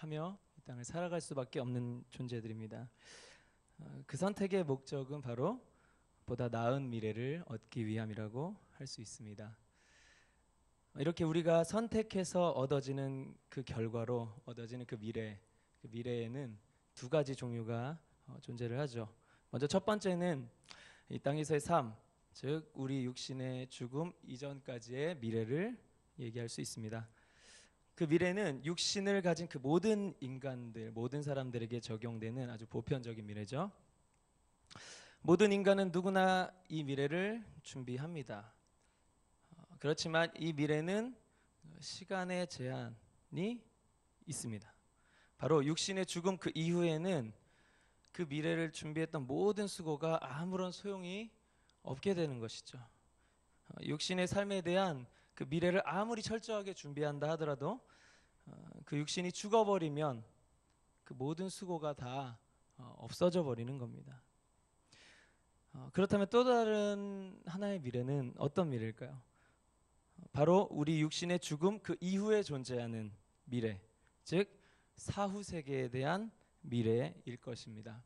하며 이 땅을 살아갈 수밖에 없는 존재들입니다. 그 선택의 목적은 바로 보다 나은 미래를 얻기 위함이라고 할 수 있습니다. 이렇게 우리가 선택해서 얻어지는 그 결과로 얻어지는 그 미래에는 두 가지 종류가 존재를 하죠. 먼저 첫 번째는 이 땅에서의 삶, 즉 우리 육신의 죽음 이전까지의 미래를 얘기할 수 있습니다. 그 미래는 육신을 가진 그 모든 인간들, 모든 사람들에게 적용되는 아주 보편적인 미래죠. 모든 인간은 누구나 이 미래를 준비합니다. 그렇지만 이 미래는 시간의 제한이 있습니다. 바로 육신의 죽음 그 이후에는 그 미래를 준비했던 모든 수고가 아무런 소용이 없게 되는 것이죠. 육신의 삶에 대한 그 미래를 아무리 철저하게 준비한다 하더라도 그 육신이 죽어버리면 그 모든 수고가 다 없어져 버리는 겁니다. 그렇다면 또 다른 하나의 미래는 어떤 미래일까요? 바로 우리 육신의 죽음 그 이후에 존재하는 미래, 즉 사후 세계에 대한 미래일 것입니다.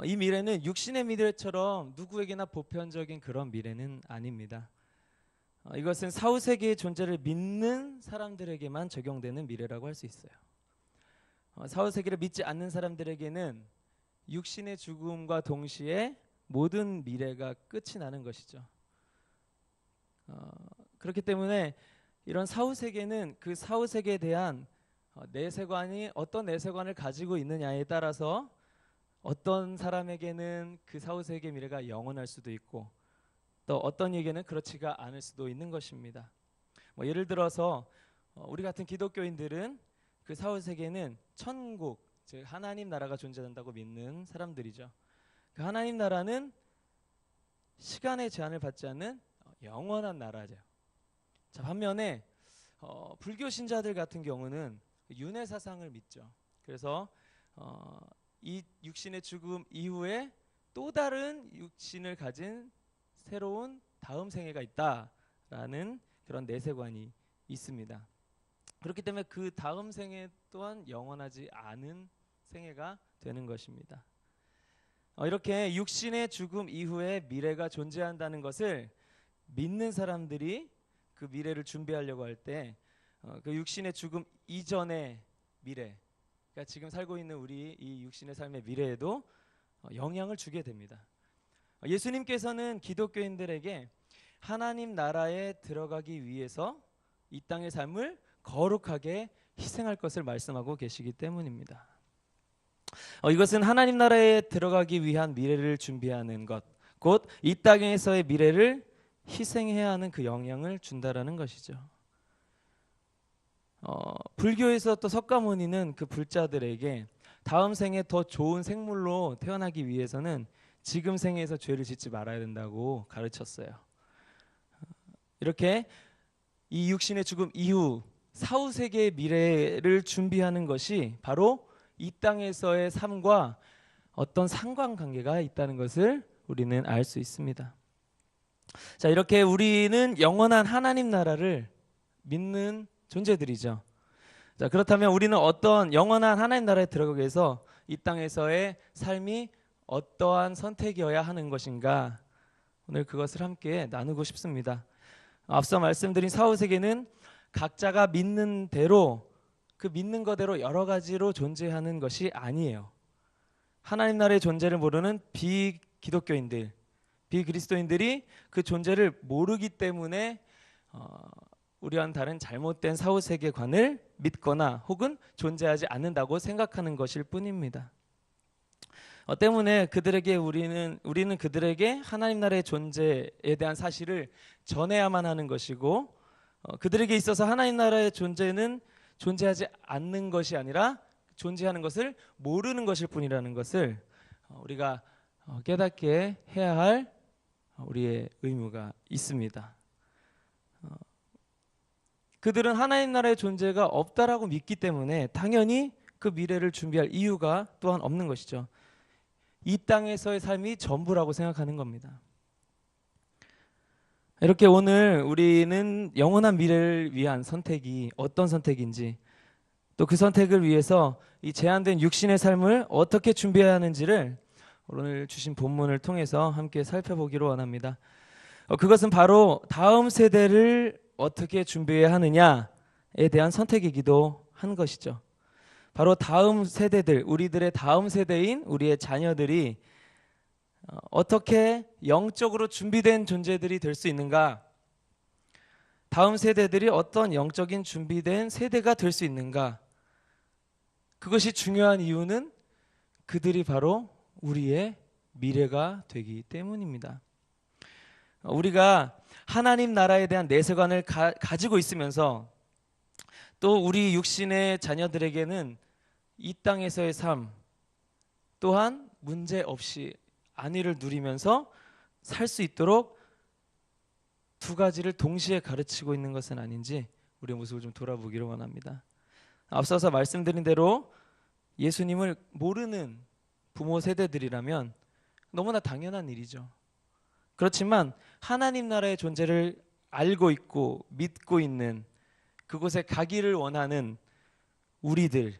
이 미래는 육신의 미래처럼 누구에게나 보편적인 그런 미래는 아닙니다. 이것은 사후 세계의 존재를 믿는 사람들에게만 적용되는 미래라고 할 수 있어요. 사후 세계를 믿지 않는 사람들에게는 육신의 죽음과 동시에 모든 미래가 끝이 나는 것이죠. 그렇기 때문에 이런 사후 세계는 그 사후 세계에 대한 내세관이 어떤 내세관을 가지고 있느냐에 따라서 어떤 사람에게는 그 사후 세계 미래가 영원할 수도 있고 또 어떤 에게는 그렇지가 않을 수도 있는 것입니다. 예를 들어서 우리 같은 기독교인들은 그 사후 세계는 천국, 즉 하나님 나라가 존재한다고 믿는 사람들이죠. 그 하나님 나라는 시간의 제한을 받지 않는 영원한 나라죠. 자, 반면에 불교 신자들 같은 경우는 윤회 사상을 믿죠. 그래서 이 육신의 죽음 이후에 또 다른 육신을 가진 새로운 다음 생애가 있다라는 그런 내세관이 있습니다. 그렇기 때문에 그 다음 생애 또한 영원하지 않은 생애가 되는 것입니다. 이렇게 육신의 죽음 이후에 미래가 존재한다는 것을 믿는 사람들이 그 미래를 준비하려고 할 때 그 육신의 죽음 이전의 미래, 그러니까 지금 살고 있는 우리 이 육신의 삶의 미래에도 영향을 주게 됩니다. 예수님께서는 기독교인들에게 하나님 나라에 들어가기 위해서 이 땅의 삶을 거룩하게 희생할 것을 말씀하고 계시기 때문입니다. 이것은 하나님 나라에 들어가기 위한 미래를 준비하는 것, 곧 이 땅에서의 미래를 희생해야 하는 그 영향을 준다라는 것이죠. 불교에서 또 석가모니는 그 불자들에게 다음 생에 더 좋은 생물로 태어나기 위해서는 지금 생에서 죄를 짓지 말아야 된다고 가르쳤어요. 이렇게 이 육신의 죽음 이후 사후 세계의 미래를 준비하는 것이 바로 이 땅에서의 삶과 어떤 상관관계가 있다는 것을 우리는 알 수 있습니다. 자, 이렇게 우리는 영원한 하나님 나라를 믿는 존재들이죠. 자, 그렇다면 우리는 어떤 영원한 하나님 나라에 들어가기 위해서 이 땅에서의 삶이 어떠한 선택이어야 하는 것인가? 오늘 그것을 함께 나누고 싶습니다. 앞서 말씀드린 사후 세계는 각자가 믿는 대로 그 믿는 거대로 여러 가지로 존재하는 것이 아니에요. 하나님 나라의 존재를 모르는 비기독교인들, 비그리스도인들이 그 존재를 모르기 때문에 우리와는 다른 잘못된 사후 세계관을 믿거나 혹은 존재하지 않는다고 생각하는 것일 뿐입니다. 때문에 그들에게 우리는 그들에게 하나님 나라의 존재에 대한 사실을 전해야만 하는 것이고 그들에게 있어서 하나님 나라의 존재는 존재하지 않는 것이 아니라 존재하는 것을 모르는 것일 뿐이라는 것을 우리가 깨닫게 해야 할 우리의 의무가 있습니다. 그들은 하나님 나라의 존재가 없다라고 믿기 때문에 당연히 그 미래를 준비할 이유가 또한 없는 것이죠. 이 땅에서의 삶이 전부라고 생각하는 겁니다. 이렇게 오늘 우리는 영원한 미래를 위한 선택이 어떤 선택인지 또 그 선택을 위해서 이 제한된 육신의 삶을 어떻게 준비해야 하는지를 오늘 주신 본문을 통해서 함께 살펴보기로 원합니다. 그것은 바로 다음 세대를 어떻게 준비해야 하느냐에 대한 선택이기도 한 것이죠. 바로 다음 세대들, 우리들의 다음 세대인 우리의 자녀들이 어떻게 영적으로 준비된 존재들이 될 수 있는가? 다음 세대들이 어떤 영적인 준비된 세대가 될 수 있는가? 그것이 중요한 이유는 그들이 바로 우리의 미래가 되기 때문입니다. 우리가 하나님 나라에 대한 내세관을 가지고 있으면서 또 우리 육신의 자녀들에게는 이 땅에서의 삶 또한 문제 없이 안위를 누리면서 살 수 있도록 두 가지를 동시에 가르치고 있는 것은 아닌지 우리의 모습을 좀 돌아보기를 원합니다. 앞서서 말씀드린 대로 예수님을 모르는 부모 세대들이라면 너무나 당연한 일이죠. 그렇지만 하나님 나라의 존재를 알고 있고 믿고 있는, 그곳에 가기를 원하는 우리들이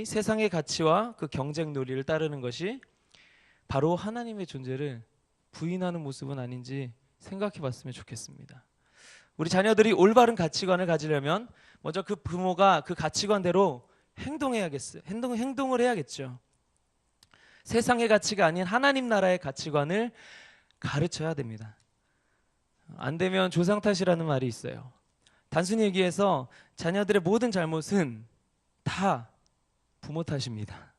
세상의 가치와 그 경쟁 논리를 따르는 것이 바로 하나님의 존재를 부인하는 모습은 아닌지 생각해 봤으면 좋겠습니다. 우리 자녀들이 올바른 가치관을 가지려면 먼저 그 부모가 그 가치관대로 행동을 해야겠죠. 세상의 가치가 아닌 하나님 나라의 가치관을 가르쳐야 됩니다. 안 되면 조상 탓이라는 말이 있어요. 단순히 얘기해서 자녀들의 모든 잘못은 다 부모 탓입니다.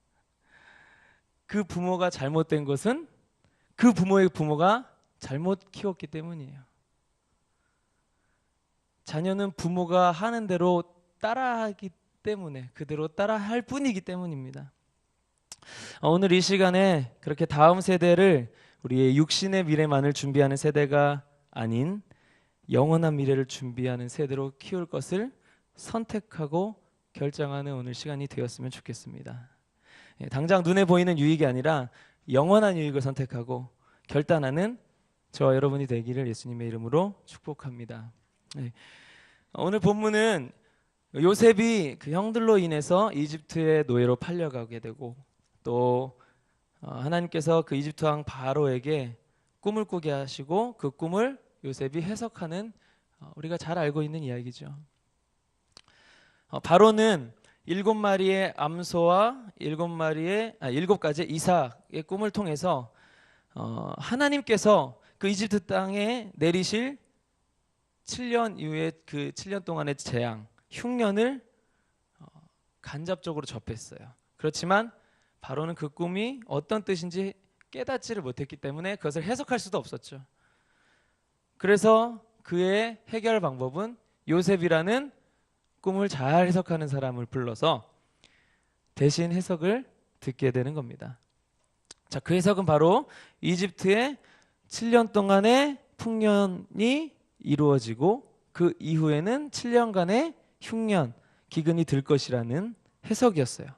그 부모가 잘못된 것은 그 부모의 부모가 잘못 키웠기 때문이에요. 자녀는 부모가 하는 대로 따라하기 때문에, 그대로 따라할 뿐이기 때문입니다. 오늘 이 시간에 그렇게 다음 세대를 우리의 육신의 미래만을 준비하는 세대가 아닌 영원한 미래를 준비하는 세대로 키울 것을 선택하고 결정하는 오늘 시간이 되었으면 좋겠습니다. 당장 눈에 보이는 유익이 아니라 영원한 유익을 선택하고 결단하는 저와 여러분이 되기를 예수님의 이름으로 축복합니다. 오늘 본문은 요셉이 그 형들로 인해서 이집트의 노예로 팔려가게 되고 또 하나님께서 그 이집트 왕 바로에게 꿈을 꾸게 하시고 그 꿈을 요셉이 해석하는 우리가 잘 알고 있는 이야기죠. 바로는 7마리의 암소와 7가지의 이삭의 꿈을 통해서 하나님께서 그 이집트 땅에 내리실 7년 이후에 그 7년 동안의 재앙, 흉년을 간접적으로 접했어요. 그렇지만 바로는 그 꿈이 어떤 뜻인지 깨닫지를 못했기 때문에 그것을 해석할 수도 없었죠. 그래서 그의 해결 방법은 요셉이라는 꿈을 잘 해석하는 사람을 불러서 대신 해석을 듣게 되는 겁니다. 자, 그 해석은 바로 이집트의 7년 동안의 풍년이 이루어지고 그 이후에는 7년간의 흉년, 기근이 들 것이라는 해석이었어요.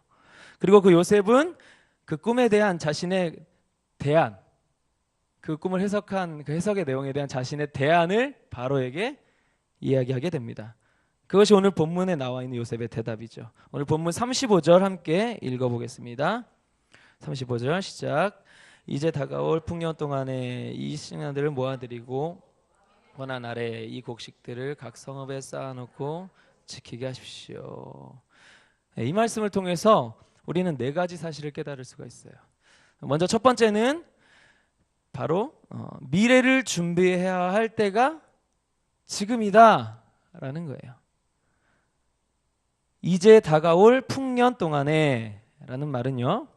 그리고 그 요셉은 그 꿈에 대한 자신의 대안, 그 꿈을 해석한 그 해석의 내용에 대한 자신의 대안을 바로에게 이야기하게 됩니다. 그것이 오늘 본문에 나와 있는 요셉의 대답이죠. 오늘 본문 35절 함께 읽어보겠습니다. 35절 시작. 이제 다가올 풍년 동안에 이 식량들을 모아드리고 원한 아래 이 곡식들을 각 성읍에 쌓아놓고 지키게 하십시오. 이 말씀을 통해서 우리는 4가지 사실을 깨달을 수가 있어요. 먼저 첫 번째는 바로 미래를 준비해야 할 때가 지금이다 라는 거예요. 이제 다가올 풍년 동안에 라는 말은요,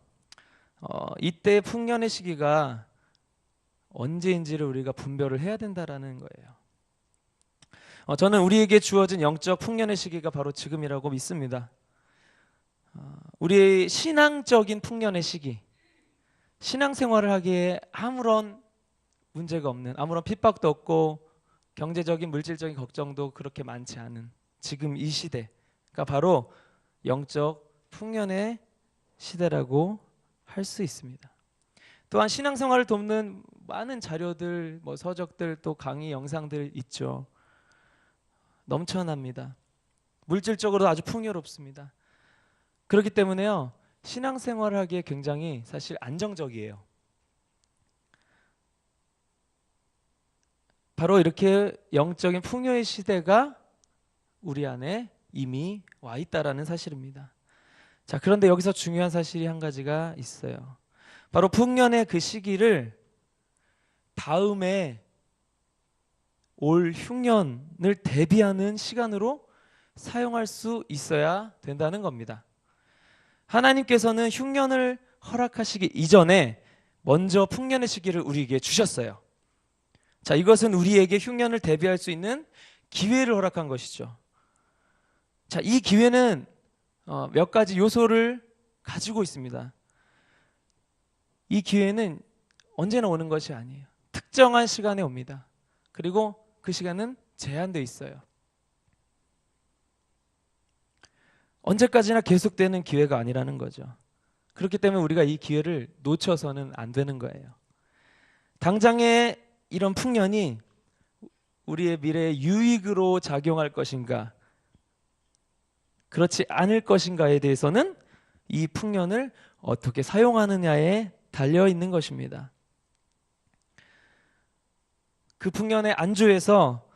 이때 풍년의 시기가 언제인지를 우리가 분별을 해야 된다라는 거예요. 저는 우리에게 주어진 영적 풍년의 시기가 바로 지금이라고 믿습니다. 우리의 신앙적인 풍년의 시기, 신앙생활을 하기에 아무런 문제가 없는, 아무런 핍박도 없고 경제적인 물질적인 걱정도 그렇게 많지 않은 지금 이 시대가 바로 영적 풍년의 시대라고 할 수 있습니다. 또한 신앙생활을 돕는 많은 자료들, 서적들, 또 강의 영상들 있죠. 넘쳐납니다. 물질적으로도 아주 풍요롭습니다. 그렇기 때문에요, 신앙생활을 하기에 굉장히 사실 안정적이에요. 바로 이렇게 영적인 풍요의 시대가 우리 안에 이미 와 있다라는 사실입니다. 자, 그런데 여기서 중요한 사실이 한 가지가 있어요. 바로 풍년의 그 시기를 다음에 올 흉년을 대비하는 시간으로 사용할 수 있어야 된다는 겁니다. 하나님께서는 흉년을 허락하시기 이전에 먼저 풍년의 시기를 우리에게 주셨어요. 자, 이것은 우리에게 흉년을 대비할 수 있는 기회를 허락한 것이죠. 자, 이 기회는 몇 가지 요소를 가지고 있습니다. 이 기회는 언제나 오는 것이 아니에요. 특정한 시간에 옵니다. 그리고 그 시간은 제한되어 있어요. 언제까지나 계속되는 기회가 아니라는 거죠. 그렇기 때문에 우리가 이 기회를 놓쳐서는 안 되는 거예요. 당장의 이런 풍년이 우리의 미래에 유익으로 작용할 것인가, 그렇지 않을 것인가에 대해서는 이 풍년을 어떻게 사용하느냐에 달려 있는 것입니다. 그 풍년의 안주에서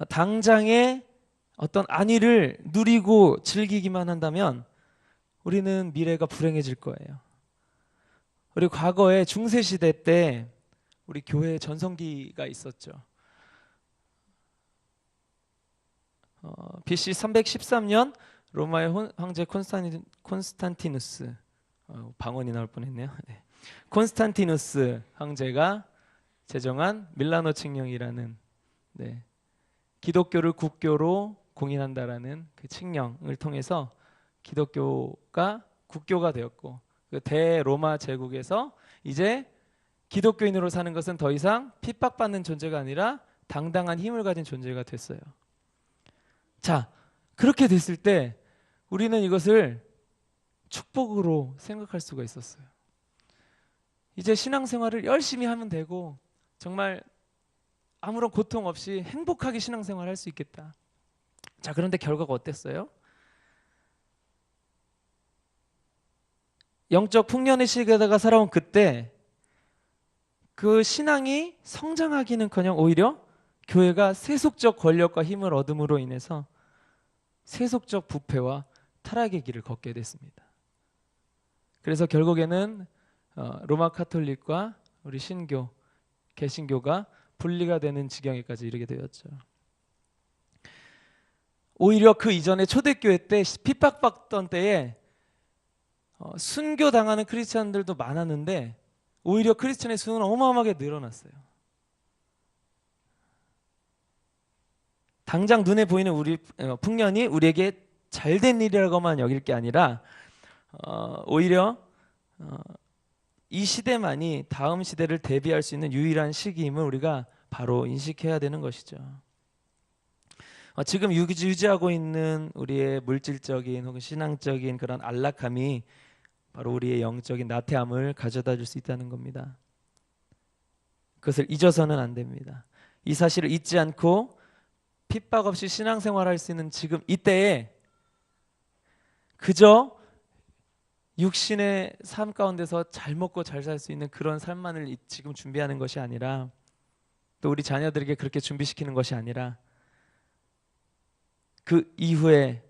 당장의 어떤 안위를 누리고 즐기기만 한다면 우리는 미래가 불행해질 거예요. 우리 과거에 중세시대 때 우리 교회에 전성기가 있었죠. BC 313년 로마의 황제 콘스탄티누스, 방언이 나올 뻔했네요. 네. 콘스탄티누스 황제가 제정한 밀라노 칙령이라는, 네, 기독교를 국교로 공인한다라는 그 칙령을 통해서 기독교가 국교가 되었고, 그 대로마 제국에서 이제 기독교인으로 사는 것은 더 이상 핍박받는 존재가 아니라 당당한 힘을 가진 존재가 됐어요. 자, 그렇게 됐을 때 우리는 이것을 축복으로 생각할 수가 있었어요. 이제 신앙생활을 열심히 하면 되고 정말 아무런 고통 없이 행복하게 신앙생활을 할 수 있겠다. 자, 그런데 결과가 어땠어요? 영적 풍년의 시기에다가 살아온 그때 그 신앙이 성장하기는커녕 오히려 교회가 세속적 권력과 힘을 얻음으로 인해서 세속적 부패와 타락의 길을 걷게 됐습니다. 그래서 결국에는 로마 카톨릭과 우리 신교, 개신교가 분리가 되는 지경에까지 이르게 되었죠. 오히려 그 이전에 초대교회 때 핍박받던 때에 순교당하는 크리스찬들도 많았는데 오히려 크리스찬의 수는 어마어마하게 늘어났어요. 당장 눈에 보이는 우리 풍년이 우리에게 잘된 일이라고만 여길 게 아니라 오히려 이 시대만이 다음 시대를 대비할 수 있는 유일한 시기임을 우리가 바로 인식해야 되는 것이죠. 지금 유지하고 있는 우리의 물질적인 혹은 신앙적인 그런 안락함이 바로 우리의 영적인 나태함을 가져다 줄 수 있다는 겁니다. 그것을 잊어서는 안 됩니다. 이 사실을 잊지 않고 핍박 없이 신앙생활할 수 있는 지금 이때에 그저 육신의 삶 가운데서 잘 먹고 잘 살 수 있는 그런 삶만을 지금 준비하는 것이 아니라, 또 우리 자녀들에게 그렇게 준비시키는 것이 아니라 그 이후에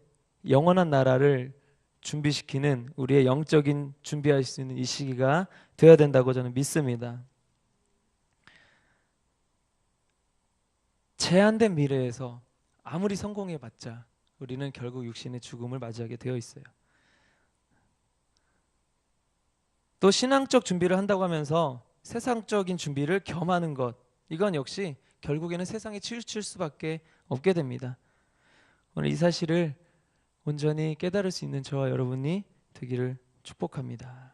영원한 나라를 준비시키는 우리의 영적인 준비할 수 있는 이 시기가 되어야 된다고 저는 믿습니다. 제한된 미래에서 아무리 성공해봤자 우리는 결국 육신의 죽음을 맞이하게 되어 있어요. 또 신앙적 준비를 한다고 하면서 세상적인 준비를 겸하는 것, 이건 역시 결국에는 세상에 치우칠 수밖에 없게 됩니다. 오늘 이 사실을 온전히 깨달을 수 있는 저와 여러분이 되기를 축복합니다.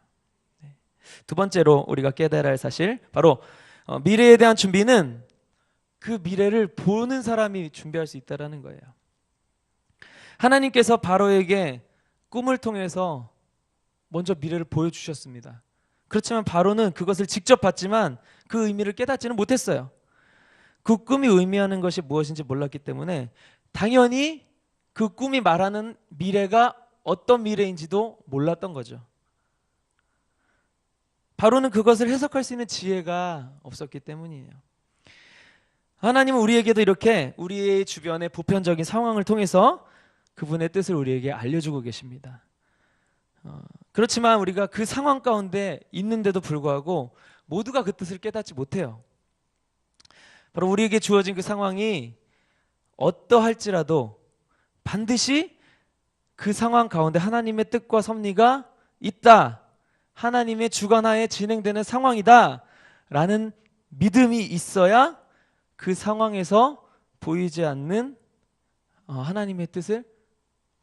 네. 두 번째로 우리가 깨달아야 할 사실, 바로 미래에 대한 준비는 그 미래를 보는 사람이 준비할 수 있다는 거예요. 하나님께서 바로에게 꿈을 통해서 먼저 미래를 보여주셨습니다. 그렇지만 바로는 그것을 직접 봤지만 그 의미를 깨닫지는 못했어요. 그 꿈이 의미하는 것이 무엇인지 몰랐기 때문에 당연히 그 꿈이 말하는 미래가 어떤 미래인지도 몰랐던 거죠. 바로는 그것을 해석할 수 있는 지혜가 없었기 때문이에요. 하나님은 우리에게도 이렇게 우리의 주변의 보편적인 상황을 통해서 그분의 뜻을 우리에게 알려주고 계십니다. 그렇지만 우리가 그 상황 가운데 있는데도 불구하고 모두가 그 뜻을 깨닫지 못해요. 바로 우리에게 주어진 그 상황이 어떠할지라도 반드시 그 상황 가운데 하나님의 뜻과 섭리가 있다, 하나님의 주관하에 진행되는 상황이다 라는 믿음이 있어야 그 상황에서 보이지 않는 하나님의 뜻을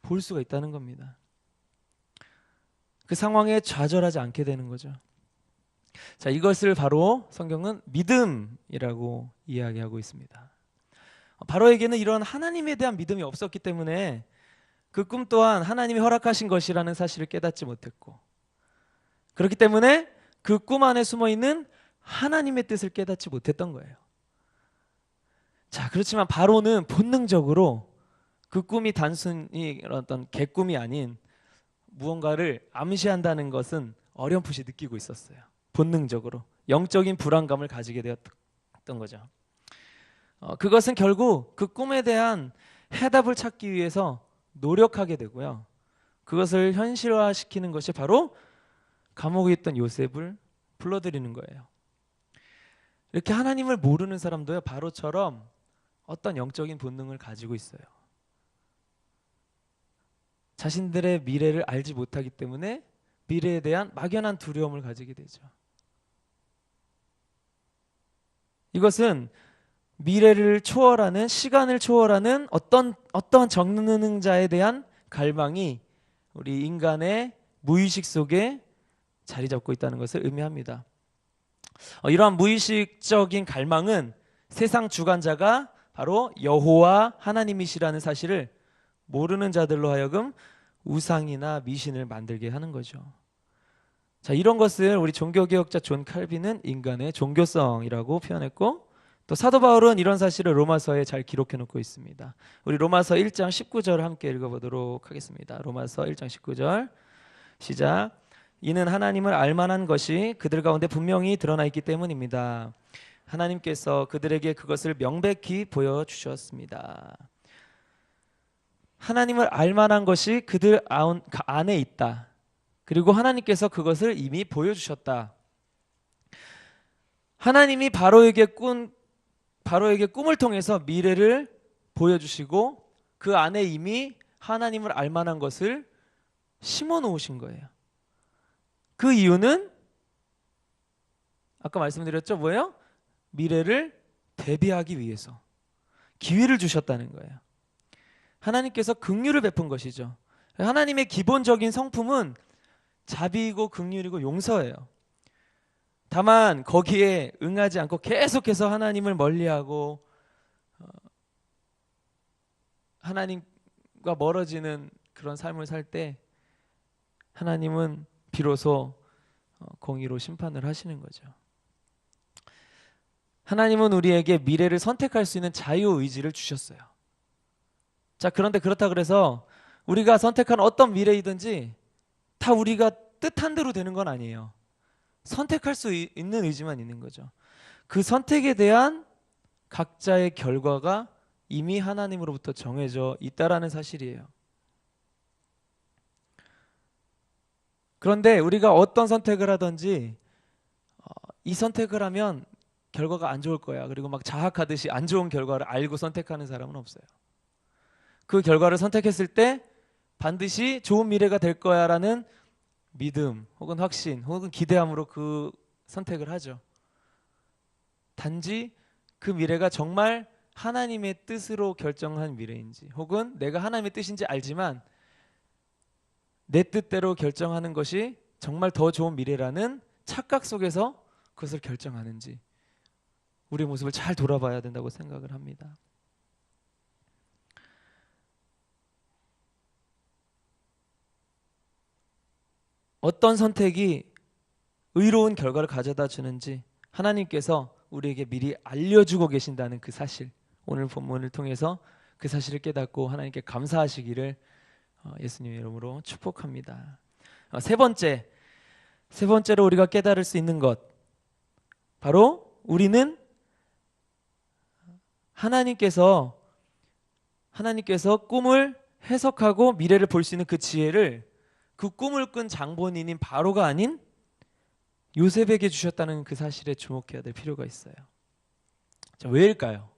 볼 수가 있다는 겁니다. 그 상황에 좌절하지 않게 되는 거죠. 자, 이것을 바로 성경은 믿음이라고 이야기하고 있습니다. 바로에게는 이런 하나님에 대한 믿음이 없었기 때문에 그 꿈 또한 하나님이 허락하신 것이라는 사실을 깨닫지 못했고, 그렇기 때문에 그 꿈 안에 숨어있는 하나님의 뜻을 깨닫지 못했던 거예요. 자, 그렇지만 바로는 본능적으로 그 꿈이 단순히 어떤 개꿈이 아닌 무언가를 암시한다는 것은 어렴풋이 느끼고 있었어요. 본능적으로 영적인 불안감을 가지게 되었던 거죠. 그것은 결국 그 꿈에 대한 해답을 찾기 위해서 노력하게 되고요. 그것을 현실화시키는 것이 바로 감옥에 있던 요셉을 불러들이는 거예요. 이렇게 하나님을 모르는 사람도요, 바로처럼 어떤 영적인 본능을 가지고 있어요. 자신들의 미래를 알지 못하기 때문에 미래에 대한 막연한 두려움을 가지게 되죠. 이것은 미래를 초월하는, 시간을 초월하는 어떤 전능자에 대한 갈망이 우리 인간의 무의식 속에 자리 잡고 있다는 것을 의미합니다. 이러한 무의식적인 갈망은 세상 주관자가 바로 여호와 하나님이시라는 사실을 모르는 자들로 하여금 우상이나 미신을 만들게 하는 거죠. 자, 이런 것을 우리 종교개혁자 존 칼빈은 인간의 종교성이라고 표현했고, 또 사도 바울은 이런 사실을 로마서에 잘 기록해 놓고 있습니다. 우리 로마서 1장 19절 함께 읽어보도록 하겠습니다. 로마서 1장 19절 시작. 이는 하나님을 알만한 것이 그들 가운데 분명히 드러나 있기 때문입니다. 하나님께서 그들에게 그것을 명백히 보여주셨습니다. 하나님을 알만한 것이 그들 안에 있다. 그리고 하나님께서 그것을 이미 보여주셨다. 하나님이 바로에게 꿈을 통해서 미래를 보여주시고 그 안에 이미 하나님을 알만한 것을 심어 놓으신 거예요. 그 이유는 아까 말씀드렸죠? 뭐예요? 미래를 대비하기 위해서 기회를 주셨다는 거예요. 하나님께서 긍휼을 베푼 것이죠. 하나님의 기본적인 성품은 자비이고 긍휼이고 용서예요. 다만 거기에 응하지 않고 계속해서 하나님을 멀리하고 하나님과 멀어지는 그런 삶을 살 때 하나님은 비로소 공의로 심판을 하시는 거죠. 하나님은 우리에게 미래를 선택할 수 있는 자유의지를 주셨어요. 자, 그런데 그렇다 그래서 우리가 선택한 어떤 미래이든지 다 우리가 뜻한 대로 되는 건 아니에요. 선택할 수 있는 의지만 있는 거죠. 그 선택에 대한 각자의 결과가 이미 하나님으로부터 정해져 있다라는 사실이에요. 그런데 우리가 어떤 선택을 하든지 이 선택을 하면 결과가 안 좋을 거야, 그리고 막 자학하듯이 안 좋은 결과를 알고 선택하는 사람은 없어요. 그 결과를 선택했을 때 반드시 좋은 미래가 될 거야 라는 믿음 혹은 확신 혹은 기대함으로 그 선택을 하죠. 단지 그 미래가 정말 하나님의 뜻으로 결정한 미래인지 혹은 내가 하나님의 뜻인지 알지만 내 뜻대로 결정하는 것이 정말 더 좋은 미래라는 착각 속에서 그것을 결정하는지 우리의 모습을 잘 돌아봐야 된다고 생각을 합니다. 어떤 선택이 의로운 결과를 가져다 주는지 하나님께서 우리에게 미리 알려주고 계신다는 그 사실, 오늘 본문을 통해서 그 사실을 깨닫고 하나님께 감사하시기를 예수님의 이름으로 축복합니다. 세 번째로 우리가 깨달을 수 있는 것, 바로 우리는 하나님께서 꿈을 해석하고 미래를 볼 수 있는 그 지혜를 그 꿈을 꾼 장본인인 바로가 아닌 요셉에게 주셨다는 그 사실에 주목해야 될 필요가 있어요. 자, 왜일까요?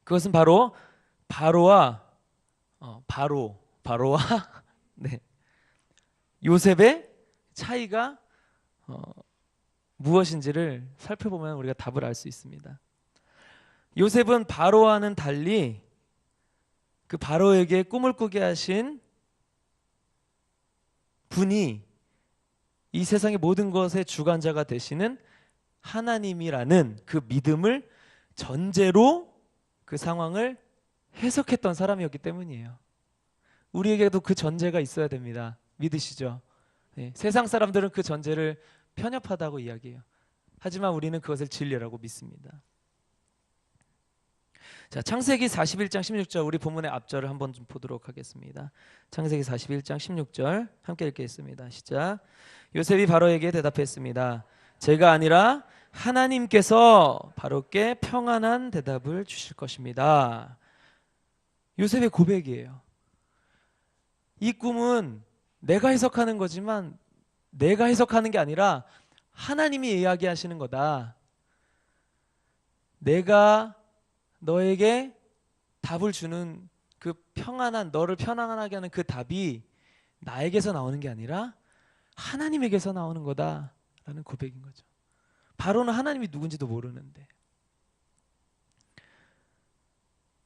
그것은 바로 바로와 네, 요셉의 차이가 무엇인지를 살펴보면 우리가 답을 알 수 있습니다. 요셉은 바로와는 달리 그 바로에게 꿈을 꾸게 하신 분이 이 세상의 모든 것의 주관자가 되시는 하나님이라는 그 믿음을 전제로 그 상황을 해석했던 사람이었기 때문이에요. 우리에게도 그 전제가 있어야 됩니다. 믿으시죠? 네, 세상 사람들은 그 전제를 편협하다고 이야기해요. 하지만 우리는 그것을 진리라고 믿습니다. 자, 창세기 41장 16절 우리 본문의 앞절을 한번 좀 보도록 하겠습니다. 창세기 41장 16절 함께 읽겠습니다. 시작. 요셉이 바로에게 대답했습니다. 제가 아니라 하나님께서 바로께 평안한 대답을 주실 것입니다. 요셉의 고백이에요. 이 꿈은 내가 해석하는 거지만 내가 해석하는 게 아니라 하나님이 이야기하시는 거다. 내가 너에게 답을 주는 그 평안한, 너를 편안하게 하는 그 답이 나에게서 나오는 게 아니라 하나님에게서 나오는 거다라는 고백인 거죠. 바로는 하나님이 누군지도 모르는데,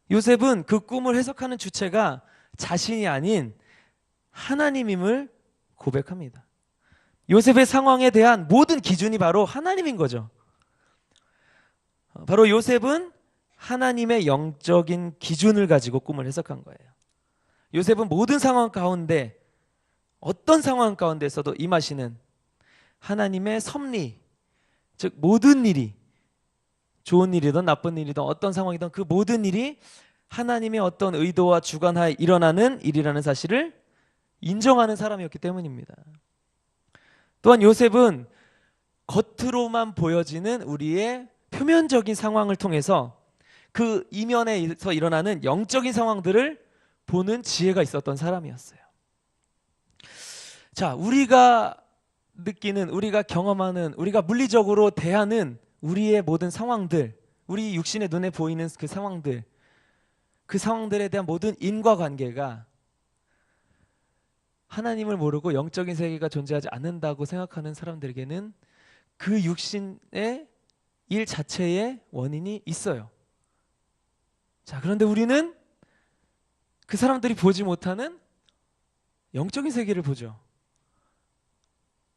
요셉은 그 꿈을 해석하는 주체가 자신이 아닌 하나님임을 고백합니다. 요셉의 상황에 대한 모든 기준이 바로 하나님인 거죠. 바로 요셉은 하나님의 영적인 기준을 가지고 꿈을 해석한 거예요. 요셉은 모든 상황 가운데, 어떤 상황 가운데서도 임하시는 하나님의 섭리, 즉 모든 일이, 좋은 일이든 나쁜 일이든 어떤 상황이든 그 모든 일이 하나님의 어떤 의도와 주관하에 일어나는 일이라는 사실을 인정하는 사람이었기 때문입니다. 또한 요셉은 겉으로만 보여지는 우리의 표면적인 상황을 통해서 그 이면에서 일어나는 영적인 상황들을 보는 지혜가 있었던 사람이었어요. 자, 우리가 느끼는, 우리가 경험하는, 우리가 물리적으로 대하는 우리의 모든 상황들, 우리 육신의 눈에 보이는 그 상황들, 그 상황들에 대한 모든 인과관계가 하나님을 모르고 영적인 세계가 존재하지 않는다고 생각하는 사람들에게는 그 육신의 일 자체의 원인이 있어요. 자, 그런데 우리는 그 사람들이 보지 못하는 영적인 세계를 보죠.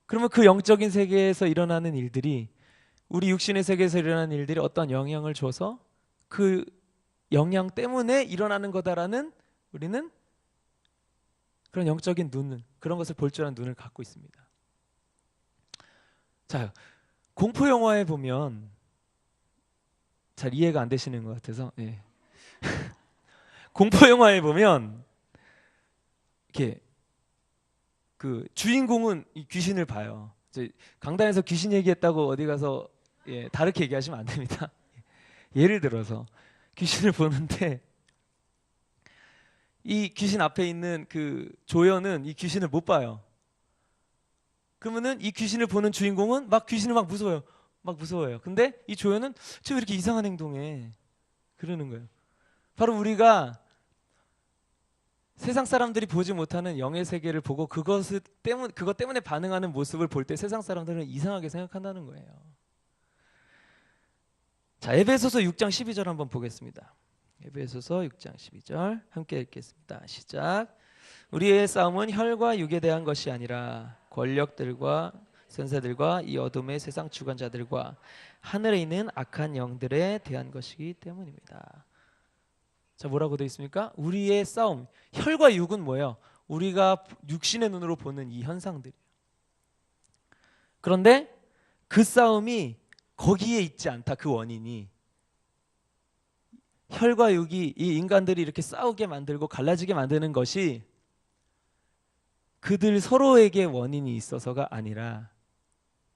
그러면 그 영적인 세계에서 일어나는 일들이, 우리 육신의 세계에서 일어나는 일들이 어떤 영향을 줘서 그 영향 때문에 일어나는 거다라는, 우리는 그런 영적인 눈, 그런 것을 볼 줄 아는 눈을 갖고 있습니다. 자, 공포 영화에 보면 잘 이해가 안 되시는 것 같아서, 예. 공포 영화에 보면 이렇게 그 주인공은 이 귀신을 봐요. 강단에서 귀신 얘기했다고 어디 가서 다르게 얘기하시면 안 됩니다. 예를 들어서 귀신을 보는데 이 귀신 앞에 있는 그 조연은 이 귀신을 못 봐요. 그러면은 이 귀신을 보는 주인공은 막 귀신을 막 무서워요. 근데 이 조연은 저 왜 이렇게 이상한 행동해? 그러는 거예요. 바로 우리가 세상 사람들이 보지 못하는 영의 세계를 보고 그것 때문에 반응하는 모습을 볼 때 세상 사람들은 이상하게 생각한다는 거예요. 자, 에베소서 6장 12절 한번 보겠습니다. 에베소서 6장 12절 함께 읽겠습니다. 시작. 우리의 싸움은 혈과 육에 대한 것이 아니라 권력들과 선세들과 이 어둠의 세상 주관자들과 하늘에 있는 악한 영들에 대한 것이기 때문입니다. 자, 뭐라고 되어 있습니까? 우리의 싸움, 혈과 육은 뭐예요? 우리가 육신의 눈으로 보는 이 현상들이에요. 그런데 그 싸움이 거기에 있지 않다. 그 원인이 혈과 육이 이 인간들이 이렇게 싸우게 만들고 갈라지게 만드는 것이 그들 서로에게 원인이 있어서가 아니라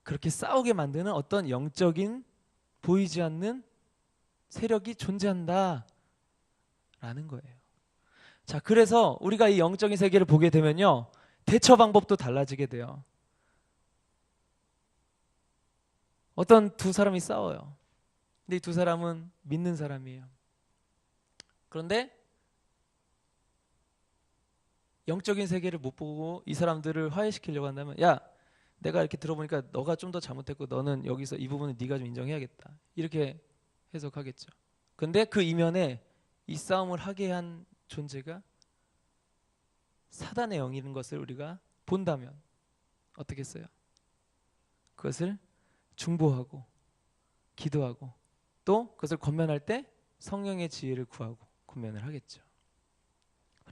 그렇게 싸우게 만드는 어떤 영적인 보이지 않는 세력이 존재한다라는 거예요. 자, 그래서 우리가 이 영적인 세계를 보게 되면요, 대처 방법도 달라지게 돼요. 어떤 두 사람이 싸워요. 근데 이 두 사람은 믿는 사람이에요. 그런데 영적인 세계를 못 보고 이 사람들을 화해시키려고 한다면, 야, 내가 이렇게 들어보니까 너가 좀 더 잘못했고 너는 여기서 이 부분은 네가 좀 인정해야겠다, 이렇게 해석하겠죠. 근데 그 이면에 이 싸움을 하게 한 존재가 사단의 영이라는 것을 우리가 본다면 어떻겠어요? 그것을 중보하고 기도하고 또 그것을 권면할 때 성령의 지혜를 구하고 권면을 하겠죠.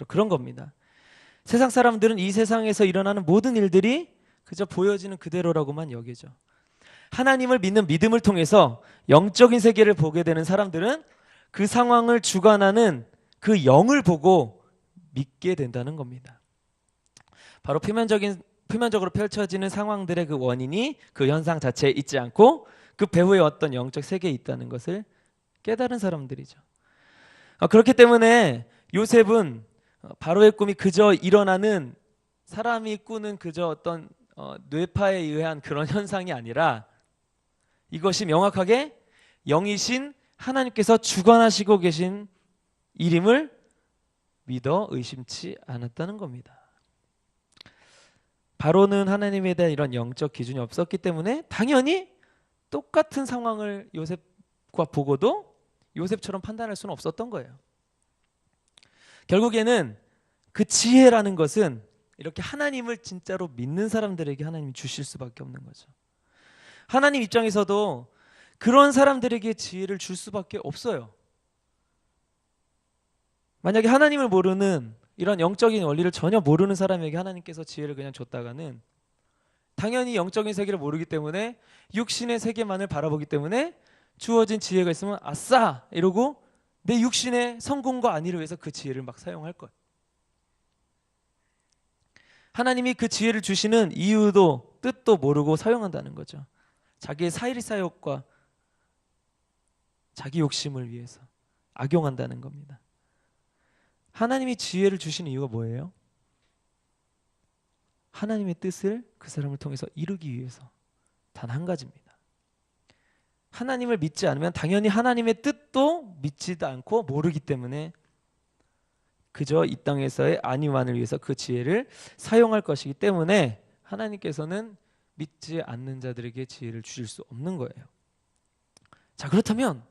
그런 겁니다. 세상 사람들은 이 세상에서 일어나는 모든 일들이 그저 보여지는 그대로라고만 여기죠. 하나님을 믿는 믿음을 통해서 영적인 세계를 보게 되는 사람들은 그 상황을 주관하는 그 영을 보고 믿게 된다는 겁니다. 바로 표면적으로 펼쳐지는 상황들의 그 원인이 그 현상 자체에 있지 않고 그 배후에 어떤 영적 세계에 있다는 것을 깨달은 사람들이죠. 그렇기 때문에 요셉은 바로의 꿈이 그저 일어나는, 사람이 꾸는 그저 어떤 뇌파에 의한 그런 현상이 아니라 이것이 명확하게 영이신 하나님께서 주관하시고 계신 일임을 믿어 의심치 않았다는 겁니다. 바로는 하나님에 대한 이런 영적 기준이 없었기 때문에 당연히 똑같은 상황을 요셉과 보고도 요셉처럼 판단할 수는 없었던 거예요. 결국에는 그 지혜라는 것은 이렇게 하나님을 진짜로 믿는 사람들에게 하나님이 주실 수밖에 없는 거죠. 하나님 입장에서도 그런 사람들에게 지혜를 줄 수밖에 없어요. 만약에 하나님을 모르는, 이런 영적인 원리를 전혀 모르는 사람에게 하나님께서 지혜를 그냥 줬다가는 당연히 영적인 세계를 모르기 때문에 육신의 세계만을 바라보기 때문에 주어진 지혜가 있으면 아싸! 이러고 내 육신의 성공과 안위를 위해서 그 지혜를 막 사용할 것. 하나님이 그 지혜를 주시는 이유도 뜻도 모르고 사용한다는 거죠. 자기의 사이사욕과 자기 욕심을 위해서 악용한다는 겁니다. 하나님이 지혜를 주시는 이유가 뭐예요? 하나님의 뜻을 그 사람을 통해서 이루기 위해서 단 한 가지입니다. 하나님을 믿지 않으면 당연히 하나님의 뜻도 믿지도 않고 모르기 때문에 그저 이 땅에서의 안위만을 위해서 그 지혜를 사용할 것이기 때문에 하나님께서는 믿지 않는 자들에게 지혜를 주실 수 없는 거예요. 자, 그렇다면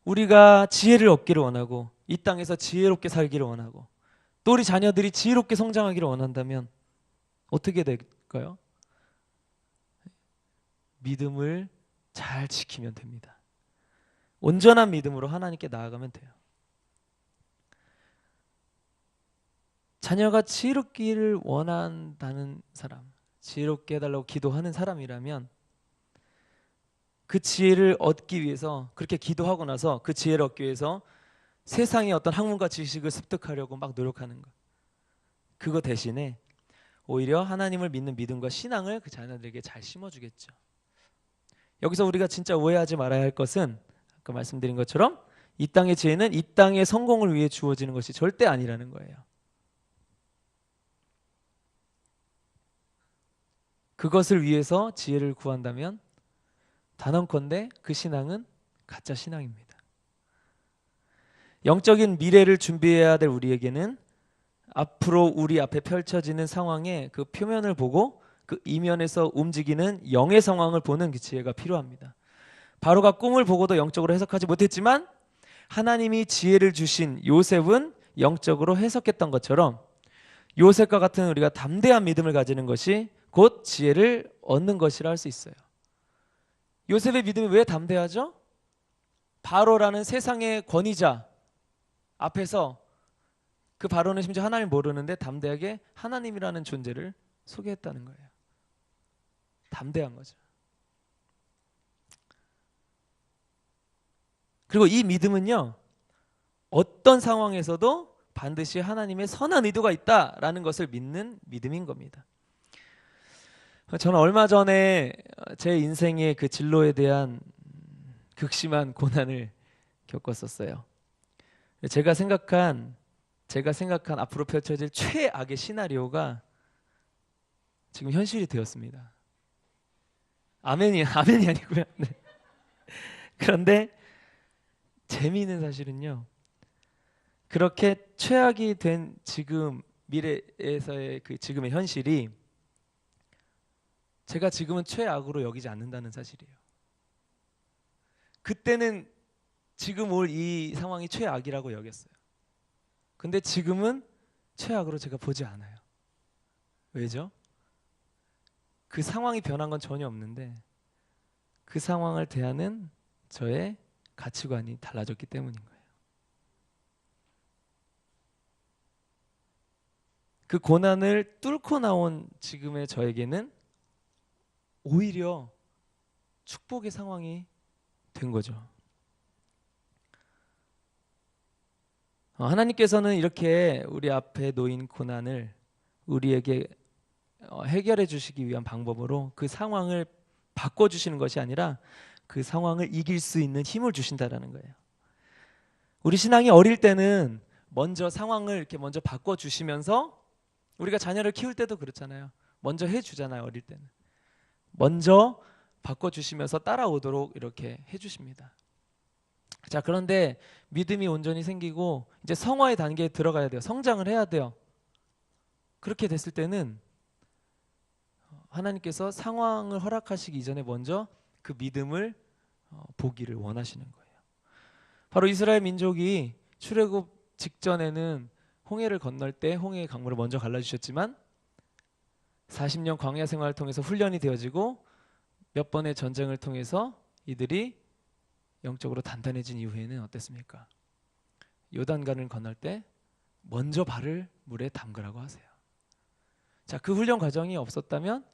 우리가 지혜를 얻기를 원하고 이 땅에서 지혜롭게 살기를 원하고 또 우리 자녀들이 지혜롭게 성장하기를 원한다면 어떻게 될까요? 믿음을 잘 지키면 됩니다. 온전한 믿음으로 하나님께 나아가면 돼요. 자녀가 지혜롭기를 원한다는 사람, 지혜롭게 해달라고 기도하는 사람이라면 그 지혜를 얻기 위해서, 그렇게 기도하고 나서 그 지혜를 얻기 위해서 세상의 어떤 학문과 지식을 습득하려고 막 노력하는 것, 그거 대신에 오히려 하나님을 믿는 믿음과 신앙을 그 자녀들에게 잘 심어주겠죠. 여기서 우리가 진짜 오해하지 말아야 할 것은 아까 말씀드린 것처럼 이 땅의 지혜는 이 땅의 성공을 위해 주어지는 것이 절대 아니라는 거예요. 그것을 위해서 지혜를 구한다면 단언컨대 그 신앙은 가짜 신앙입니다. 영적인 미래를 준비해야 될 우리에게는 앞으로 우리 앞에 펼쳐지는 상황의 그 표면을 보고 그 이면에서 움직이는 영의 상황을 보는 그 지혜가 필요합니다. 바로가 꿈을 보고도 영적으로 해석하지 못했지만 하나님이 지혜를 주신 요셉은 영적으로 해석했던 것처럼 요셉과 같은 우리가 담대한 믿음을 가지는 것이 곧 지혜를 얻는 것이라 할 수 있어요. 요셉의 믿음이 왜 담대하죠? 바로라는 세상의 권위자 앞에서 그 바로는 심지어 하나님을 모르는데 담대하게 하나님이라는 존재를 소개했다는 거예요. 담대한 거죠. 그리고 이 믿음은요, 어떤 상황에서도 반드시 하나님의 선한 의도가 있다라는 것을 믿는 믿음인 겁니다. 저는 얼마 전에 제 인생의 그 진로에 대한 극심한 고난을 겪었었어요. 제가 생각한 앞으로 펼쳐질 최악의 시나리오가 지금 현실이 되었습니다. 아멘이 아니고요. 네. 그런데 재미있는 사실은요. 그렇게 최악이 된 지금 미래에서의 그 지금의 현실이 제가 지금은 최악으로 여기지 않는다는 사실이에요. 그때는 지금 올 이 상황이 최악이라고 여겼어요. 근데 지금은 최악으로 제가 보지 않아요. 왜죠? 그 상황이 변한 건 전혀 없는데 그 상황을 대하는 저의 가치관이 달라졌기 때문인 거예요. 그 고난을 뚫고 나온 지금의 저에게는 오히려 축복의 상황이 된 거죠. 하나님께서는 이렇게 우리 앞에 놓인 고난을 우리에게 해결해 주시기 위한 방법으로 그 상황을 바꿔주시는 것이 아니라 그 상황을 이길 수 있는 힘을 주신다라는 거예요. 우리 신앙이 어릴 때는 먼저 상황을 이렇게 먼저 바꿔주시면서 우리가 자녀를 키울 때도 그렇잖아요. 먼저 해주잖아요. 어릴 때는 먼저 바꿔주시면서 따라오도록 이렇게 해주십니다. 자, 그런데 믿음이 온전히 생기고 이제 성화의 단계에 들어가야 돼요. 성장을 해야 돼요. 그렇게 됐을 때는 하나님께서 상황을 허락하시기 이전에 먼저 그 믿음을 보기를 원하시는 거예요. 바로 이스라엘 민족이 출애굽 직전에는 홍해를 건널 때 홍해의 강물을 먼저 갈라주셨지만 40년 광야 생활을 통해서 훈련이 되어지고 몇 번의 전쟁을 통해서 이들이 영적으로 단단해진 이후에는 어땠습니까? 요단강을 건널 때 먼저 발을 물에 담그라고 하세요. 자, 그 훈련 과정이 없었다면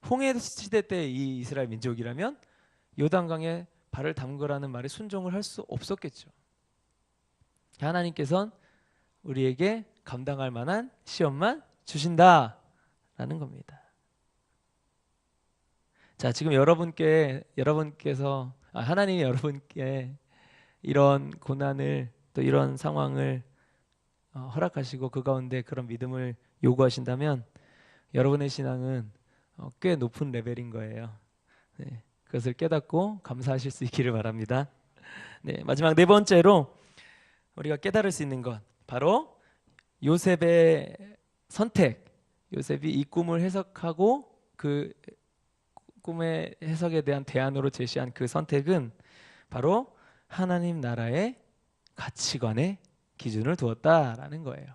홍해 시대 때 이 이스라엘 민족이라면 요단강에 발을 담그라는 말에 순종을 할 수 없었겠죠. 하나님께서는 우리에게 감당할 만한 시험만 주신다라는 겁니다. 자, 지금 여러분께서 하나님이 여러분께 이런 고난을 또 이런 상황을 허락하시고 그 가운데 그런 믿음을 요구하신다면 여러분의 신앙은 꽤 높은 레벨인 거예요. 네, 그것을 깨닫고 감사하실 수 있기를 바랍니다. 네, 마지막 네 번째로 우리가 깨달을 수 있는 것 바로 요셉의 선택. 요셉이 이 꿈을 해석하고 그 꿈의 해석에 대한 대안으로 제시한 그 선택은 바로 하나님 나라의 가치관의 기준을 두었다라는 거예요.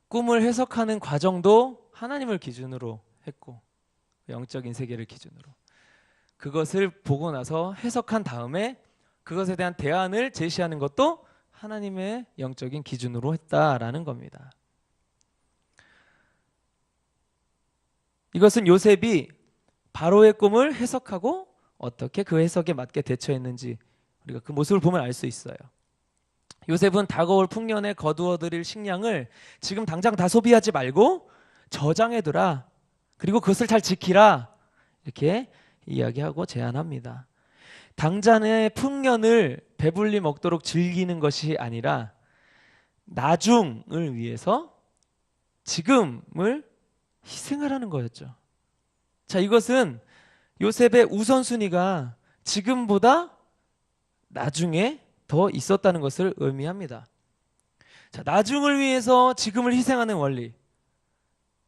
꿈을 해석하는 과정도 하나님을 기준으로 했고 영적인 세계를 기준으로 그것을 보고 나서 해석한 다음에 그것에 대한 대안을 제시하는 것도 하나님의 영적인 기준으로 했다라는 겁니다. 이것은 요셉이 바로의 꿈을 해석하고 어떻게 그 해석에 맞게 대처했는지 우리가 그 모습을 보면 알 수 있어요. 요셉은 다가올 풍년에 거두어들일 식량을 지금 당장 다 소비하지 말고 저장해두라. 그리고 그것을 잘 지키라. 이렇게 이야기하고 제안합니다. 당장의 풍년을 배불리 먹도록 즐기는 것이 아니라 나중을 위해서 지금을 희생하라는 거였죠. 자, 이것은 요셉의 우선순위가 지금보다 나중에 더 있었다는 것을 의미합니다. 자, 나중을 위해서 지금을 희생하는 원리.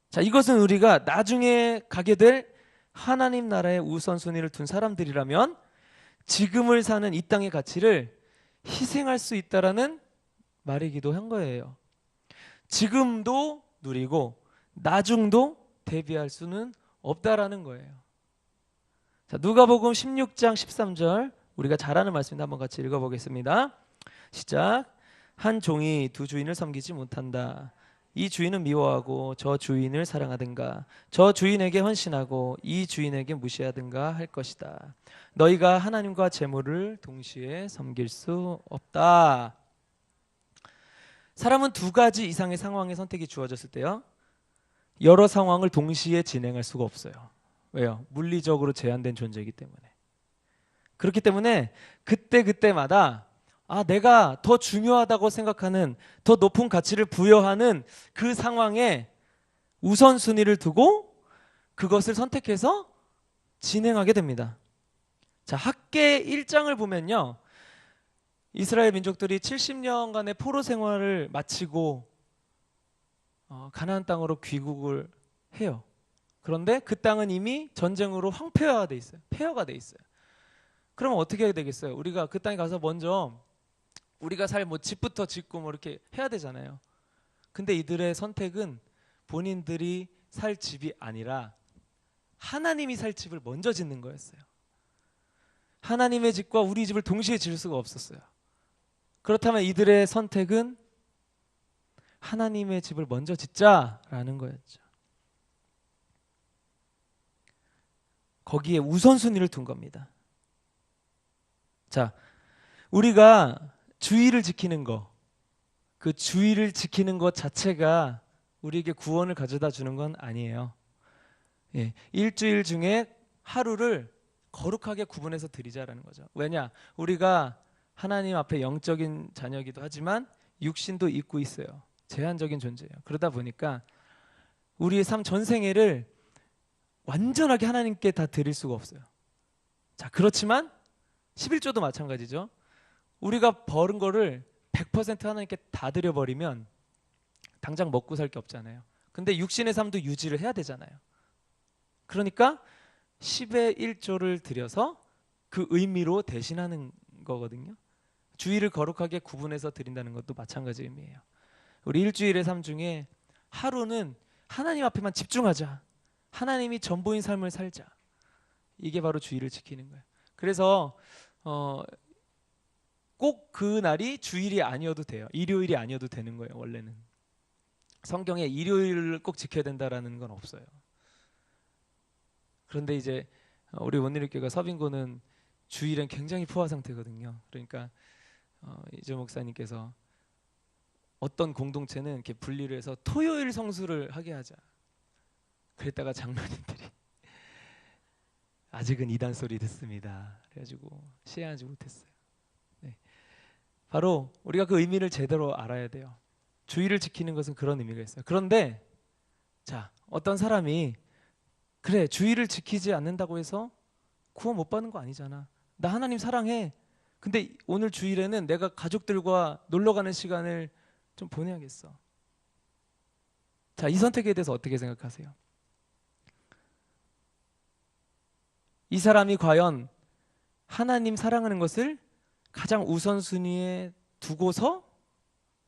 자, 이것은 우리가 나중에 가게 될 하나님 나라의 우선순위를 둔 사람들이라면 지금을 사는 이 땅의 가치를 희생할 수 있다라는 말이기도 한 거예요. 지금도 누리고 나중도 대비할 수는 없다라는 거예요. 자, 누가복음 16장 13절 우리가 잘 아는 말씀인데 한번 같이 읽어보겠습니다. 시작. 한 종이 두 주인을 섬기지 못한다. 이 주인은 미워하고 저 주인을 사랑하든가 저 주인에게 헌신하고 이 주인에게 무시하든가 할 것이다. 너희가 하나님과 재물을 동시에 섬길 수 없다. 사람은 두 가지 이상의 상황에 선택이 주어졌을 때요, 여러 상황을 동시에 진행할 수가 없어요. 왜요? 물리적으로 제한된 존재이기 때문에. 그렇기 때문에 그때마다 내가 더 중요하다고 생각하는, 더 높은 가치를 부여하는 그 상황에 우선순위를 두고 그것을 선택해서 진행하게 됩니다. 자, 학계 1장을 보면요, 이스라엘 민족들이 70년간의 포로 생활을 마치고 가나안 땅으로 귀국을 해요. 그런데 그 땅은 이미 전쟁으로 황폐화가 돼 있어요. 폐허가 돼 있어요. 그러면 어떻게 해야 되겠어요? 우리가 그 땅에 가서 먼저 우리가 살 집부터 짓고 이렇게 해야 되잖아요. 근데 이들의 선택은 본인들이 살 집이 아니라 하나님이 살 집을 먼저 짓는 거였어요. 하나님의 집과 우리 집을 동시에 지을 수가 없었어요. 그렇다면 이들의 선택은 하나님의 집을 먼저 짓자라는 거였죠. 거기에 우선순위를 둔 겁니다. 자, 우리가 주의를 지키는 거, 그 주의를 지키는 것 자체가 우리에게 구원을 가져다 주는 건 아니에요. 예, 일주일 중에 하루를 거룩하게 구분해서 드리자라는 거죠. 왜냐? 우리가 하나님 앞에 영적인 자녀이기도 하지만 육신도 입고 있어요. 제한적인 존재예요. 그러다 보니까 우리의 삶 전생애를 완전하게 하나님께 다 드릴 수가 없어요. 자, 그렇지만 11조도 마찬가지죠. 우리가 버는 거를 100% 하나님께 다 드려버리면 당장 먹고 살 게 없잖아요. 근데 육신의 삶도 유지를 해야 되잖아요. 그러니까 10의 1조를 드려서 그 의미로 대신하는 거거든요. 주일을 거룩하게 구분해서 드린다는 것도 마찬가지 의미예요. 우리 일주일의 삶 중에 하루는 하나님 앞에만 집중하자. 하나님이 전부인 삶을 살자. 이게 바로 주일을 지키는 거예요. 그래서 꼭 그 날이 주일이 아니어도 돼요. 일요일이 아니어도 되는 거예요. 원래는 성경에 일요일을 꼭 지켜야 된다라는 건 없어요. 그런데 이제 우리 원리교회가 서빙고는 주일엔 굉장히 포화 상태거든요. 그러니까 이재 목사님께서 어떤 공동체는 이렇게 분리를 해서 토요일 성수를 하게 하자. 그랬다가 장로님들이 아직은 이단 소리 듣습니다. 그래가지고 시행하지 못했어요. 네. 바로 우리가 그 의미를 제대로 알아야 돼요. 주의를 지키는 것은 그런 의미가 있어요. 그런데 자, 어떤 사람이 그래, 주의를 지키지 않는다고 해서 구원 못 받는 거 아니잖아. 나 하나님 사랑해. 근데 오늘 주일에는 내가 가족들과 놀러 가는 시간을 좀 보내야겠어. 자, 이 선택에 대해서 어떻게 생각하세요? 이 사람이 과연 하나님 사랑하는 것을 가장 우선순위에 두고서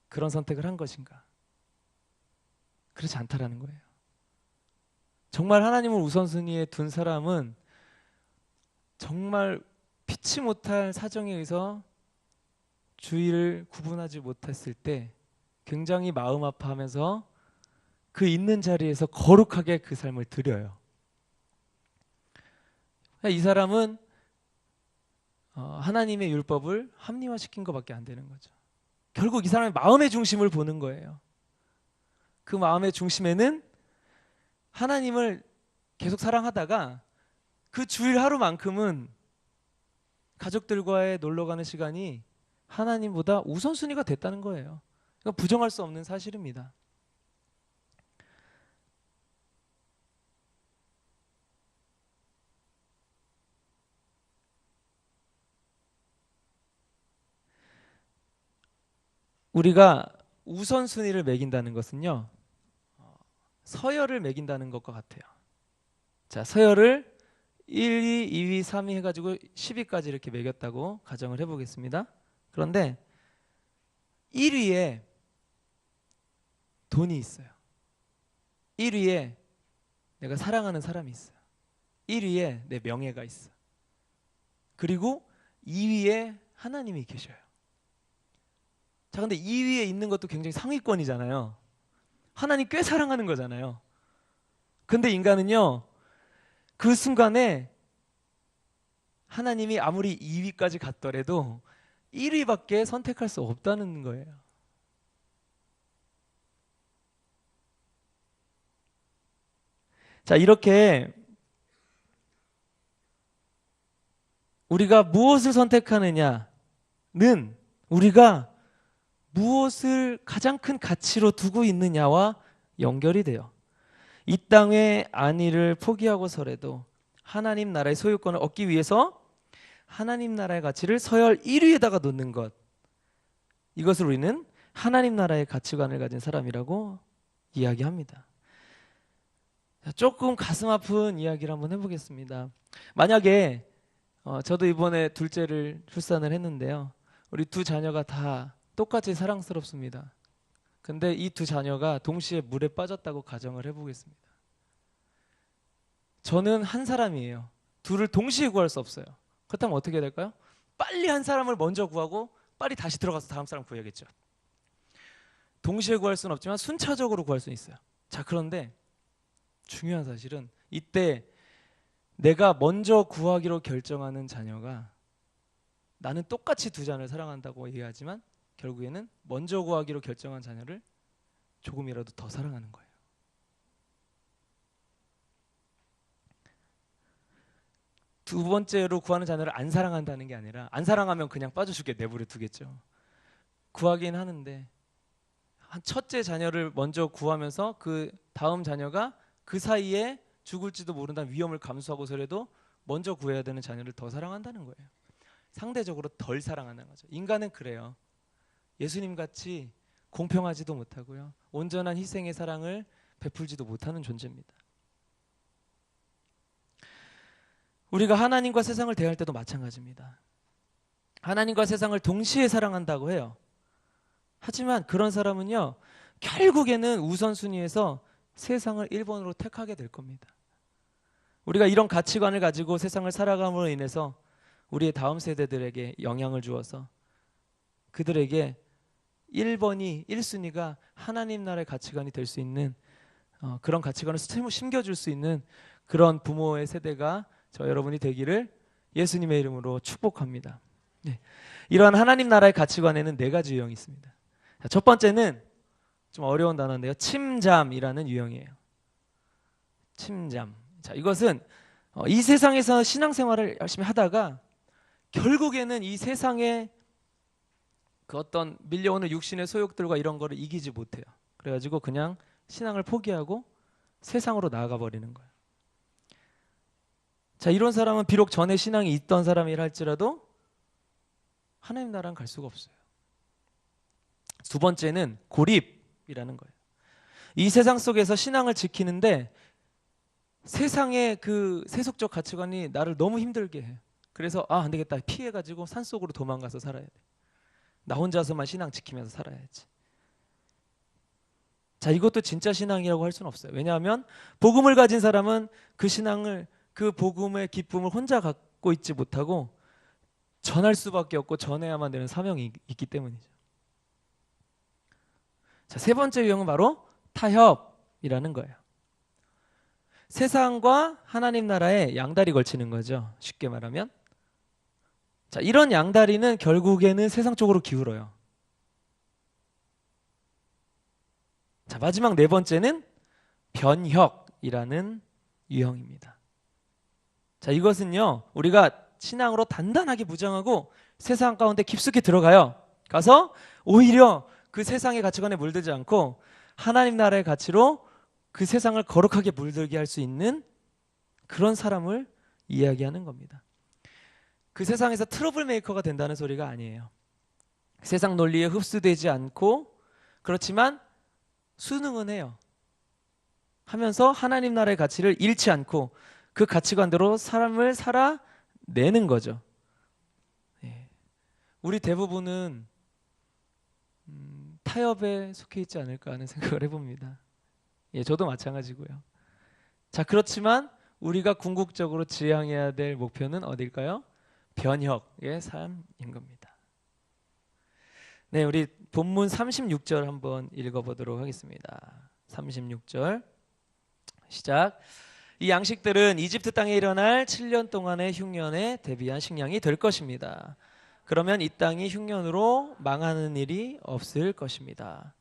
그런 선택을 한 것인가? 그렇지 않다라는 거예요. 정말 하나님을 우선순위에 둔 사람은 정말 피치 못할 사정에 의해서 주의를 구분하지 못했을 때 굉장히 마음 아파하면서 그 있는 자리에서 거룩하게 그 삶을 드려요. 이 사람은 하나님의 율법을 합리화시킨 것밖에 안 되는 거죠. 결국 이 사람의 마음의 중심을 보는 거예요. 그 마음의 중심에는 하나님을 계속 사랑하다가 그 주일 하루만큼은 가족들과의 놀러 가는 시간이 하나님보다 우선순위가 됐다는 거예요. 그러니까 부정할 수 없는 사실입니다. 우리가 우선순위를 매긴다는 것은요, 서열을 매긴다는 것과 같아요. 자, 서열을 1위, 2위, 3위 해가지고 10위까지 이렇게 매겼다고 가정을 해보겠습니다. 그런데 1위에 돈이 있어요. 1위에 내가 사랑하는 사람이 있어요. 1위에 내 명예가 있어. 그리고 2위에 하나님이 계셔요. 자, 근데 2위에 있는 것도 굉장히 상위권이잖아요. 하나님 꽤 사랑하는 거잖아요. 근데 인간은요, 그 순간에 하나님이 아무리 2위까지 갔더라도 1위밖에 선택할 수 없다는 거예요. 자, 이렇게 우리가 무엇을 선택하느냐는 우리가 무엇을 가장 큰 가치로 두고 있느냐와 연결이 돼요. 이 땅의 안위를 포기하고서라도 하나님 나라의 소유권을 얻기 위해서 하나님 나라의 가치를 서열 1위에다가 놓는 것, 이것을 우리는 하나님 나라의 가치관을 가진 사람이라고 이야기합니다. 조금 가슴 아픈 이야기를 한번 해보겠습니다. 만약에 저도 이번에 둘째를 출산을 했는데요, 우리 두 자녀가 다 똑같이 사랑스럽습니다. 근데 이 두 자녀가 동시에 물에 빠졌다고 가정을 해보겠습니다. 저는 한 사람이에요. 둘을 동시에 구할 수 없어요. 그렇다면 어떻게 해야 될까요? 빨리 한 사람을 먼저 구하고 빨리 다시 들어가서 다음 사람 구해야겠죠. 동시에 구할 수는 없지만 순차적으로 구할 수는 있어요. 자, 그런데 중요한 사실은 이때 내가 먼저 구하기로 결정하는 자녀가, 나는 똑같이 두 자녀를 사랑한다고 얘기하지만 결국에는 먼저 구하기로 결정한 자녀를 조금이라도 더 사랑하는 거예요. 두 번째로 구하는 자녀를 안 사랑한다는 게 아니라, 안 사랑하면 그냥 빠져죽게 내버려 두겠죠. 구하긴 하는데 한 첫째 자녀를 먼저 구하면서 그 다음 자녀가 그 사이에 죽을지도 모른다는 위험을 감수하고서라도 먼저 구해야 되는 자녀를 더 사랑한다는 거예요. 상대적으로 덜 사랑하는 거죠. 인간은 그래요. 예수님 같이 공평하지도 못하고요, 온전한 희생의 사랑을 베풀지도 못하는 존재입니다. 우리가 하나님과 세상을 대할 때도 마찬가지입니다. 하나님과 세상을 동시에 사랑한다고 해요. 하지만 그런 사람은요, 결국에는 우선순위에서 세상을 1번으로 택하게 될 겁니다. 우리가 이런 가치관을 가지고 세상을 살아감으로 인해서 우리의 다음 세대들에게 영향을 주어서 그들에게 1번이 1순위가 하나님 나라의 가치관이 될 수 있는 그런 가치관을 심겨줄 수 있는 그런 부모의 세대가 저 여러분이 되기를 예수님의 이름으로 축복합니다. 네. 이러한 하나님 나라의 가치관에는 4가지 유형이 있습니다. 자, 첫 번째는 좀 어려운 단어인데요, 침잠이라는 유형이에요. 침잠. 자, 이것은 이 세상에서 신앙생활을 열심히 하다가 결국에는 이 세상의 그 어떤 밀려오는 육신의 소욕들과 이런 거를 이기지 못해요. 그래가지고 그냥 신앙을 포기하고 세상으로 나아가 버리는 거예요. 자, 이런 사람은 비록 전에 신앙이 있던 사람이라 할지라도 하나님 나라는 갈 수가 없어요. 두 번째는 고립이라는 거예요. 이 세상 속에서 신앙을 지키는데 세상의 그 세속적 가치관이 나를 너무 힘들게 해요. 그래서 안 되겠다, 피해가지고 산속으로 도망가서 살아야 돼. 나 혼자서만 신앙 지키면서 살아야지. 자, 이것도 진짜 신앙이라고 할 수는 없어요. 왜냐하면 복음을 가진 사람은 그 신앙을, 그 복음의 기쁨을 혼자 갖고 있지 못하고 전할 수밖에 없고 전해야만 되는 사명이 있기 때문이죠. 자, 세 번째 유형은 바로 타협이라는 거예요. 세상과 하나님 나라에 양다리 걸치는 거죠. 쉽게 말하면. 자, 이런 양다리는 결국에는 세상 쪽으로 기울어요. 자, 마지막 4번째는 변혁이라는 유형입니다. 자, 이것은요, 우리가 신앙으로 단단하게 무장하고 세상 가운데 깊숙이 들어가요. 가서 오히려 그 세상의 가치관에 물들지 않고 하나님 나라의 가치로 그 세상을 거룩하게 물들게 할 수 있는 그런 사람을 이야기하는 겁니다. 그 세상에서 트러블 메이커가 된다는 소리가 아니에요. 세상 논리에 흡수되지 않고, 그렇지만 순응은 해요. 하면서 하나님 나라의 가치를 잃지 않고 그 가치관대로 삶을 살아내는 거죠. 우리 대부분은 타협에 속해 있지 않을까 하는 생각을 해봅니다. 저도 마찬가지고요. 자, 그렇지만 우리가 궁극적으로 지향해야 될 목표는 어딜까요? 변혁의 삶인 겁니다. 네, 우리 본문 36절 한번 읽어보도록 하겠습니다. 36절 시작. 이 양식들은 이집트 땅에 일어날 7년 동안의 흉년에 대비한 식량이 될 것입니다. 그러면 이 땅이 흉년으로 망하는 일이 없을 것입니다.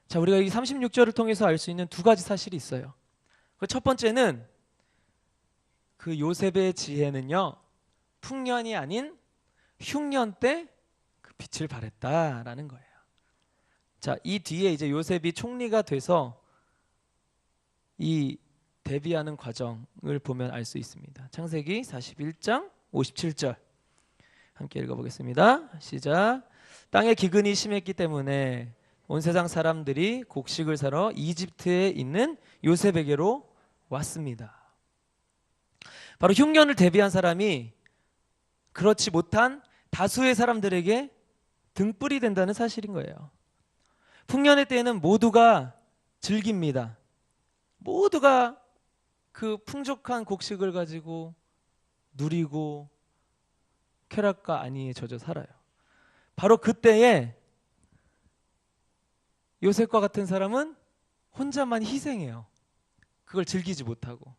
자, 우리가 이 36절을 통해서 알 수 있는 2가지 사실이 있어요. 그 첫 번째는 그 요셉의 지혜는요, 풍년이 아닌 흉년 때 그 빛을 발했다라는 거예요. 자, 이 뒤에 이제 요셉이 총리가 돼서 이 대비하는 과정을 보면 알 수 있습니다. 창세기 41장 57절 함께 읽어보겠습니다. 시작. 땅에 기근이 심했기 때문에 온 세상 사람들이 곡식을 사러 이집트에 있는 요셉에게로 왔습니다. 바로 흉년을 대비한 사람이 그렇지 못한 다수의 사람들에게 등불이 된다는 사실인 거예요. 풍년의 때에는 모두가 즐깁니다. 모두가 그 풍족한 곡식을 가지고 누리고 쾌락과 안위에 젖어 살아요. 바로 그때에 요셉과 같은 사람은 혼자만 희생해요. 그걸 즐기지 못하고.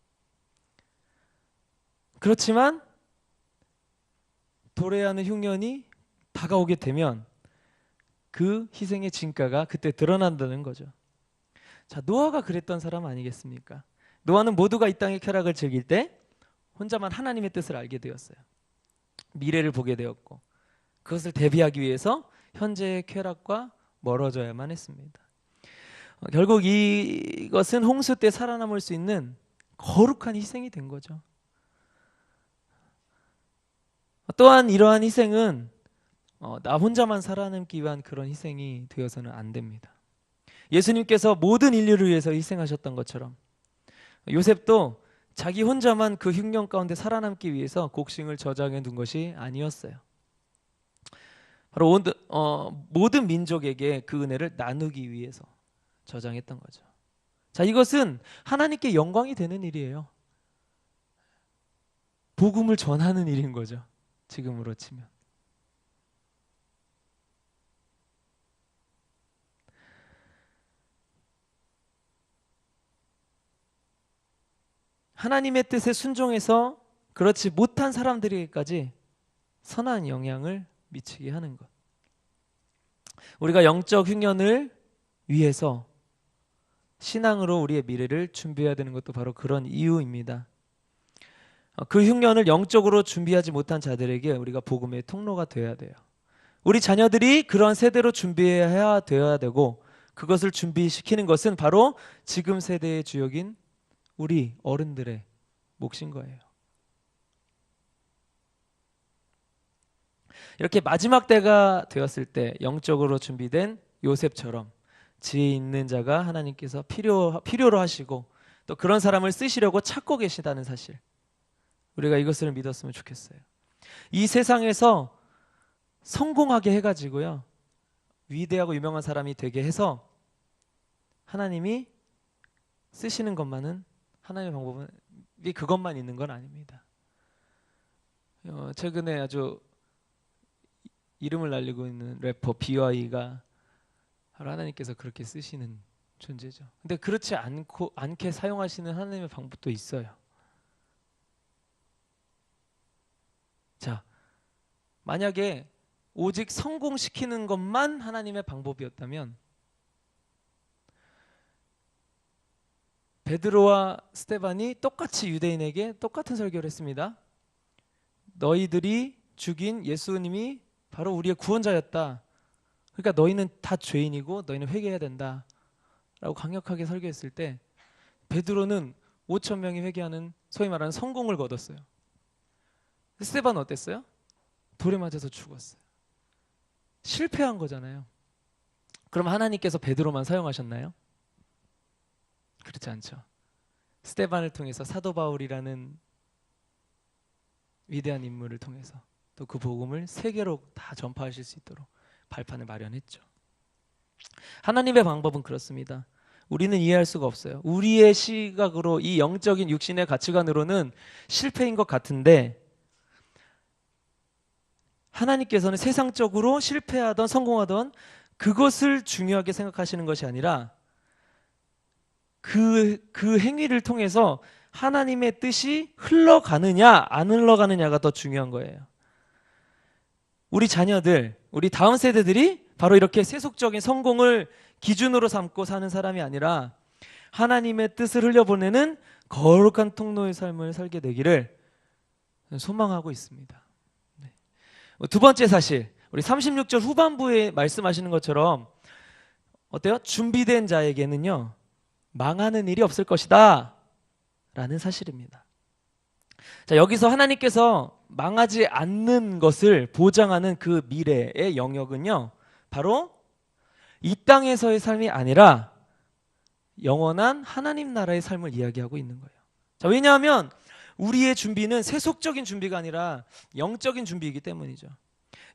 그렇지만 도래하는 흉년이 다가오게 되면 그 희생의 진가가 그때 드러난다는 거죠. 자, 노아가 그랬던 사람 아니겠습니까? 노아는 모두가 이 땅의 쾌락을 즐길 때 혼자만 하나님의 뜻을 알게 되었어요. 미래를 보게 되었고 그것을 대비하기 위해서 현재의 쾌락과 멀어져야만 했습니다. 결국 이것은 홍수 때 살아남을 수 있는 거룩한 희생이 된 거죠. 또한 이러한 희생은 나 혼자만 살아남기 위한 그런 희생이 되어서는 안 됩니다. 예수님께서 모든 인류를 위해서 희생하셨던 것처럼 요셉도 자기 혼자만 그 흉년 가운데 살아남기 위해서 곡식을 저장해 둔 것이 아니었어요. 바로 모든 민족에게 그 은혜를 나누기 위해서 저장했던 거죠. 자, 이것은 하나님께 영광이 되는 일이에요. 복음을 전하는 일인 거죠. 지금으로 치면. 하나님의 뜻에 순종해서 그렇지 못한 사람들에게까지 선한 영향을 미치게 하는 것. 우리가 영적 흉년을 위해서 신앙으로 우리의 미래를 준비해야 되는 것도 바로 그런 이유입니다. 그 흉년을 영적으로 준비하지 못한 자들에게 우리가 복음의 통로가 되어야 돼요. 우리 자녀들이 그런 세대로 준비해야 되어야 되고 그것을 준비시키는 것은 바로 지금 세대의 주역인 우리 어른들의 몫인 거예요. 이렇게 마지막 때가 되었을 때 영적으로 준비된 요셉처럼 지혜 있는 자가 하나님께서 필요로 하시고 또 그런 사람을 쓰시려고 찾고 계시다는 사실, 우리가 이것을 믿었으면 좋겠어요. 이 세상에서 성공하게 해가지고요, 위대하고 유명한 사람이 되게 해서 하나님이 쓰시는 것만은, 하나님의 방법은 그것만 있는 건 아닙니다. 최근에 아주 이름을 날리고 있는 래퍼 BY가 바로 하나님께서 그렇게 쓰시는 존재죠. 근데 그렇지 않게 사용하시는 하나님의 방법도 있어요. 자, 만약에 오직 성공시키는 것만 하나님의 방법이었다면 베드로와 스데반이 똑같이 유대인에게 똑같은 설교를 했습니다. 너희들이 죽인 예수님이 바로 우리의 구원자였다. 그러니까 너희는 다 죄인이고 너희는 회개해야 된다 라고 강력하게 설교했을 때 베드로는 5천 명이 회개하는 소위 말하는 성공을 거뒀어요. 스데반은 어땠어요? 돌에 맞아서 죽었어요. 실패한 거잖아요. 그럼 하나님께서 베드로만 사용하셨나요? 그렇지 않죠. 스데반을 통해서 사도 바울이라는 위대한 인물을 통해서 또 그 복음을 세계로 다 전파하실 수 있도록 발판을 마련했죠. 하나님의 방법은 그렇습니다. 우리는 이해할 수가 없어요. 우리의 시각으로, 이 영적인 육신의 가치관으로는 실패인 것 같은데 하나님께서는 세상적으로 실패하던 성공하던 그것을 중요하게 생각하시는 것이 아니라 그 행위를 통해서 하나님의 뜻이 흘러가느냐 안 흘러가느냐가 더 중요한 거예요. 우리 자녀들, 우리 다음 세대들이 바로 이렇게 세속적인 성공을 기준으로 삼고 사는 사람이 아니라 하나님의 뜻을 흘려보내는 거룩한 통로의 삶을 살게 되기를 소망하고 있습니다. 네. 두 번째 사실, 우리 36절 후반부에 말씀하시는 것처럼 어때요? 준비된 자에게는요, 망하는 일이 없을 것이다 라는 사실입니다. 자, 여기서 하나님께서 망하지 않는 것을 보장하는 그 미래의 영역은요, 바로 이 땅에서의 삶이 아니라 영원한 하나님 나라의 삶을 이야기하고 있는 거예요. 자, 왜냐하면 우리의 준비는 세속적인 준비가 아니라 영적인 준비이기 때문이죠.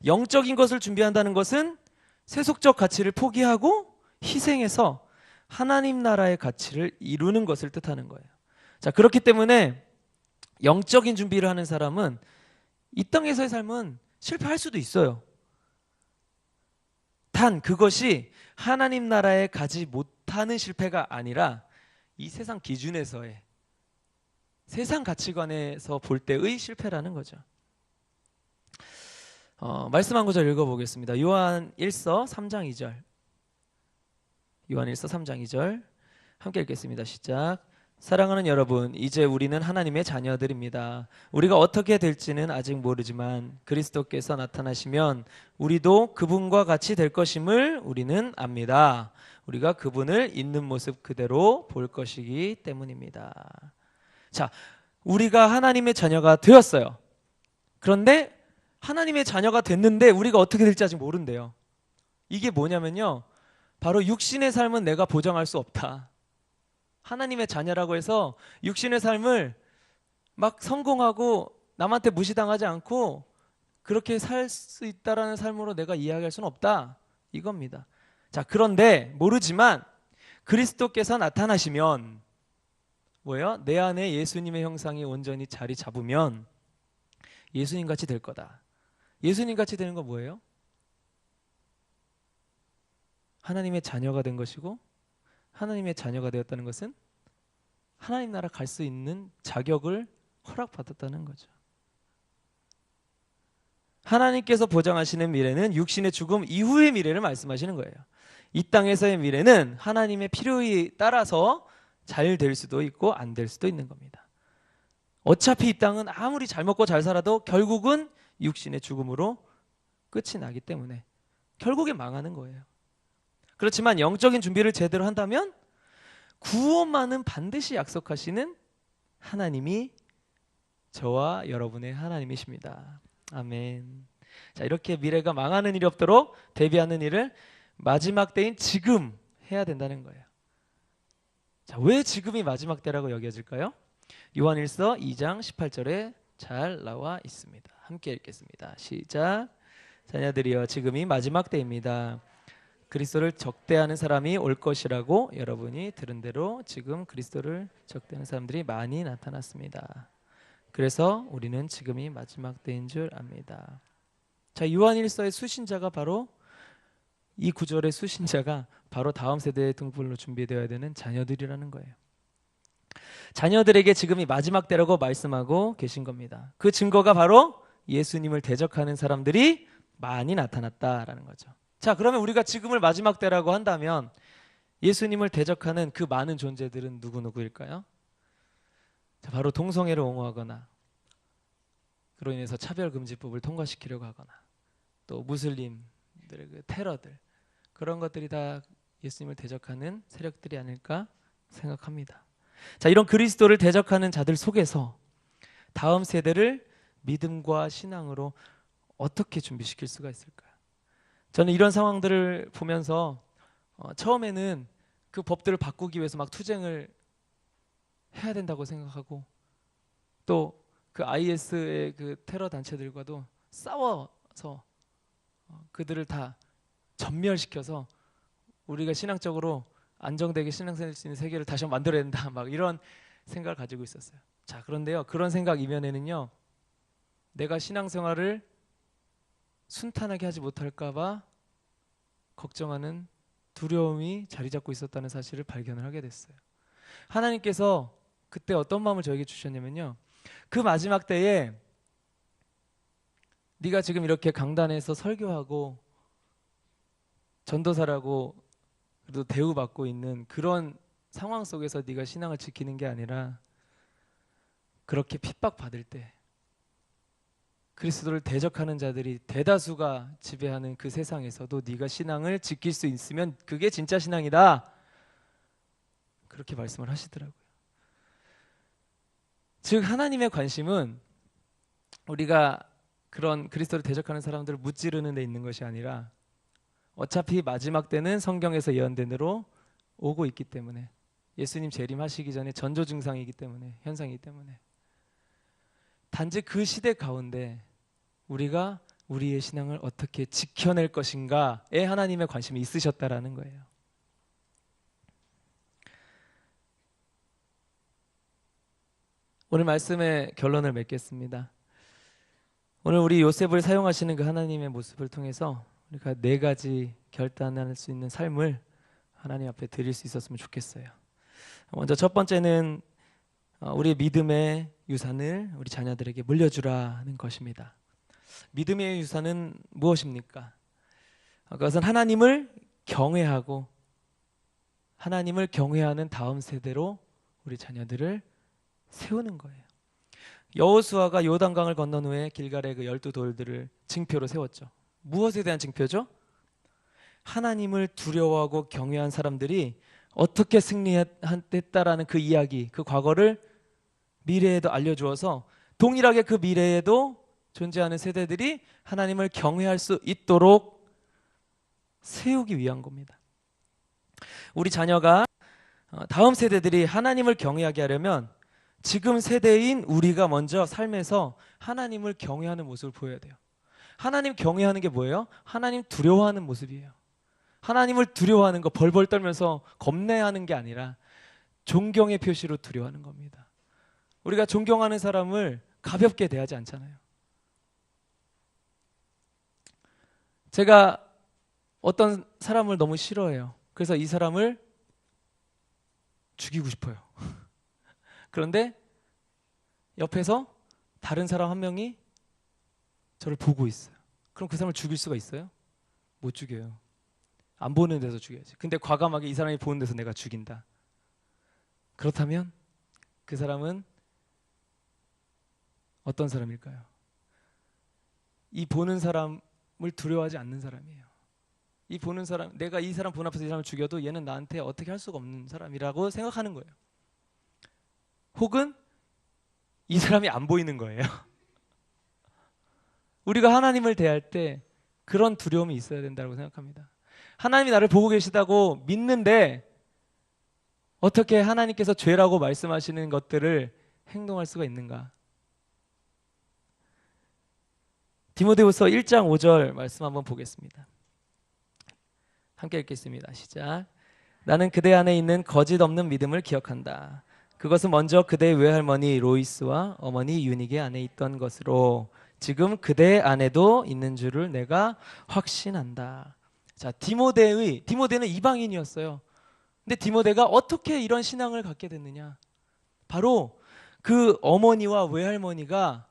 영적인 것을 준비한다는 것은 세속적 가치를 포기하고 희생해서 하나님 나라의 가치를 이루는 것을 뜻하는 거예요. 자, 그렇기 때문에 영적인 준비를 하는 사람은 이 땅에서의 삶은 실패할 수도 있어요. 단 그것이 하나님 나라에 가지 못하는 실패가 아니라 이 세상 기준에서의, 세상 가치관에서 볼 때의 실패라는 거죠. 말씀 한 구절 읽어보겠습니다. 요한 1서 3장 2절. 요한 1서 3장 2절 함께 읽겠습니다. 시작. 사랑하는 여러분, 이제 우리는 하나님의 자녀들입니다. 우리가 어떻게 될지는 아직 모르지만 그리스도께서 나타나시면 우리도 그분과 같이 될 것임을 우리는 압니다. 우리가 그분을 있는 모습 그대로 볼 것이기 때문입니다. 자, 우리가 하나님의 자녀가 되었어요. 그런데 하나님의 자녀가 됐는데 우리가 어떻게 될지 아직 모른대요. 이게 뭐냐면요, 바로 육신의 삶은 내가 보장할 수 없다. 하나님의 자녀라고 해서 육신의 삶을 막 성공하고 남한테 무시당하지 않고 그렇게 살 수 있다라는 삶으로 내가 이야기할 수는 없다, 이겁니다. 자, 그런데 모르지만 그리스도께서 나타나시면 뭐예요? 내 안에 예수님의 형상이 온전히 자리 잡으면 예수님 같이 될 거다. 예수님 같이 되는 건 뭐예요? 하나님의 자녀가 된 것이고, 하나님의 자녀가 되었다는 것은 하나님 나라 갈 수 있는 자격을 허락받았다는 거죠. 하나님께서 보장하시는 미래는 육신의 죽음 이후의 미래를 말씀하시는 거예요. 이 땅에서의 미래는 하나님의 필요에 따라서 잘 될 수도 있고 안 될 수도 있는 겁니다. 어차피 이 땅은 아무리 잘 먹고 잘 살아도 결국은 육신의 죽음으로 끝이 나기 때문에 결국에 망하는 거예요. 그렇지만 영적인 준비를 제대로 한다면 구원만은 반드시 약속하시는 하나님이 저와 여러분의 하나님이십니다. 아멘. 자, 이렇게 미래가 망하는 일이 없도록 대비하는 일을 마지막 때인 지금 해야 된다는 거예요. 자, 왜 지금이 마지막 때라고 여겨질까요? 요한일서 2장 18절에 잘 나와 있습니다. 함께 읽겠습니다. 시작. 자녀들이여, 지금이 마지막 때입니다. 그리스도를 적대하는 사람이 올 것이라고 여러분이 들은 대로 지금 그리스도를 적대하는 사람들이 많이 나타났습니다. 그래서 우리는 지금이 마지막 때인 줄 압니다. 자, 요한일서의 수신자가 바로, 이 구절의 수신자가 바로 다음 세대의 등불로 준비되어야 되는 자녀들이라는 거예요. 자녀들에게 지금이 마지막 때라고 말씀하고 계신 겁니다. 그 증거가 바로 예수님을 대적하는 사람들이 많이 나타났다라는 거죠. 자, 그러면 우리가 지금을 마지막 때라고 한다면 예수님을 대적하는 그 많은 존재들은 누구일까요? 자, 바로 동성애를 옹호하거나 그로 인해서 차별금지법을 통과시키려고 하거나 또 무슬림들의 그 테러들, 그런 것들이 다 예수님을 대적하는 세력들이 아닐까 생각합니다. 자, 이런 그리스도를 대적하는 자들 속에서 다음 세대를 믿음과 신앙으로 어떻게 준비시킬 수가 있을까요? 저는 이런 상황들을 보면서 처음에는 그 법들을 바꾸기 위해서 막 투쟁을 해야 된다고 생각하고, 또 그 IS의 그 테러 단체들과도 싸워서 그들을 다 전멸시켜서 우리가 신앙적으로 안정되게 신앙생활할 수 있는 세계를 다시 한번 만들어야 된다, 막 이런 생각을 가지고 있었어요. 자, 그런데요, 그런 생각 이면에는요, 내가 신앙생활을 순탄하게 하지 못할까 봐 걱정하는 두려움이 자리 잡고 있었다는 사실을 발견을 하게 됐어요. 하나님께서 그때 어떤 마음을 저에게 주셨냐면요, 그 마지막 때에 네가 지금 이렇게 강단에서 설교하고 전도사라고 그래도 대우받고 있는 그런 상황 속에서 네가 신앙을 지키는 게 아니라 그렇게 핍박받을 때, 그리스도를 대적하는 자들이 대다수가 지배하는 그 세상에서도 네가 신앙을 지킬 수 있으면 그게 진짜 신앙이다, 그렇게 말씀을 하시더라고요. 즉 하나님의 관심은 우리가 그런 그리스도를 대적하는 사람들을 무찌르는 데 있는 것이 아니라 어차피 마지막 때는 성경에서 예언된 대로 오고 있기 때문에, 예수님 재림하시기 전에 전조 증상이기 때문에, 현상이기 때문에, 단지 그 시대 가운데 우리가 우리의 신앙을 어떻게 지켜낼 것인가에 하나님의 관심이 있으셨다라는 거예요. 오늘 말씀의 결론을 맺겠습니다. 오늘 우리 요셉을 사용하시는 그 하나님의 모습을 통해서 우리가 4가지 결단할 수 있는 삶을 하나님 앞에 드릴 수 있었으면 좋겠어요. 먼저 첫 번째는 우리의 믿음의 유산을 우리 자녀들에게 물려주라는 것입니다. 믿음의 유산은 무엇입니까? 그것은 하나님을 경외하고 하나님을 경외하는 다음 세대로 우리 자녀들을 세우는 거예요. 여호수아가 요단강을 건넌 후에 길갈에 그 12돌들을 징표로 세웠죠. 무엇에 대한 징표죠? 하나님을 두려워하고 경외한 사람들이 어떻게 승리했다라는 그 이야기, 그 과거를 미래에도 알려주어서 동일하게 그 미래에도 존재하는 세대들이 하나님을 경외할 수 있도록 세우기 위한 겁니다. 우리 자녀가 다음 세대들이 하나님을 경외하게 하려면 지금 세대인 우리가 먼저 삶에서 하나님을 경외하는 모습을 보여야 돼요. 하나님 경외하는 게 뭐예요? 하나님 두려워하는 모습이에요. 하나님을 두려워하는 거, 벌벌 떨면서 겁내하는 게 아니라 존경의 표시로 두려워하는 겁니다. 우리가 존경하는 사람을 가볍게 대하지 않잖아요. 제가 어떤 사람을 너무 싫어해요. 그래서 이 사람을 죽이고 싶어요. 그런데 옆에서 다른 사람 한 명이 저를 보고 있어요. 그럼 그 사람을 죽일 수가 있어요? 못 죽여요. 안 보는 데서 죽여야지. 근데 과감하게 이 사람이 보는 데서 내가 죽인다. 그렇다면 그 사람은 어떤 사람일까요? 이 보는 사람을 두려워하지 않는 사람이에요. 이 보는 사람, 내가 이 사람 본 앞에서 이 사람을 죽여도 얘는 나한테 어떻게 할 수가 없는 사람이라고 생각하는 거예요. 혹은 이 사람이 안 보이는 거예요. 우리가 하나님을 대할 때 그런 두려움이 있어야 된다고 생각합니다. 하나님이 나를 보고 계시다고 믿는데 어떻게 하나님께서 죄라고 말씀하시는 것들을 행동할 수가 있는가? 디모데후서 1장 5절 말씀 한번 보겠습니다. 함께 읽겠습니다. 시작. 나는 그대 안에 있는 거짓 없는 믿음을 기억한다. 그것은 먼저 그대의 외할머니 로이스와 어머니 유닉의 안에 있던 것으로 지금 그대 안에도 있는 줄을 내가 확신한다. 자, 디모데는 이방인이었어요. 근데 디모데가 어떻게 이런 신앙을 갖게 됐느냐? 바로 그 어머니와 외할머니가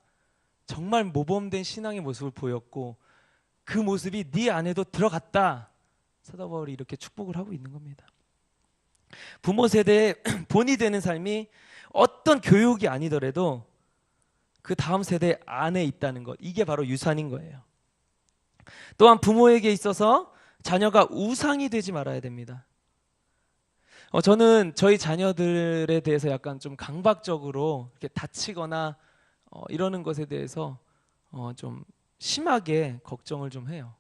정말 모범된 신앙의 모습을 보였고 그 모습이 네 안에도 들어갔다. 사도 바울이 이렇게 축복을 하고 있는 겁니다. 부모 세대의 본이 되는 삶이 어떤 교육이 아니더라도 그 다음 세대 안에 있다는 것, 이게 바로 유산인 거예요. 또한 부모에게 있어서 자녀가 우상이 되지 말아야 됩니다. 저는 저희 자녀들에 대해서 약간 좀 강박적으로 이렇게 다치거나 이러는 것에 대해서 좀 심하게 걱정을 좀 해요.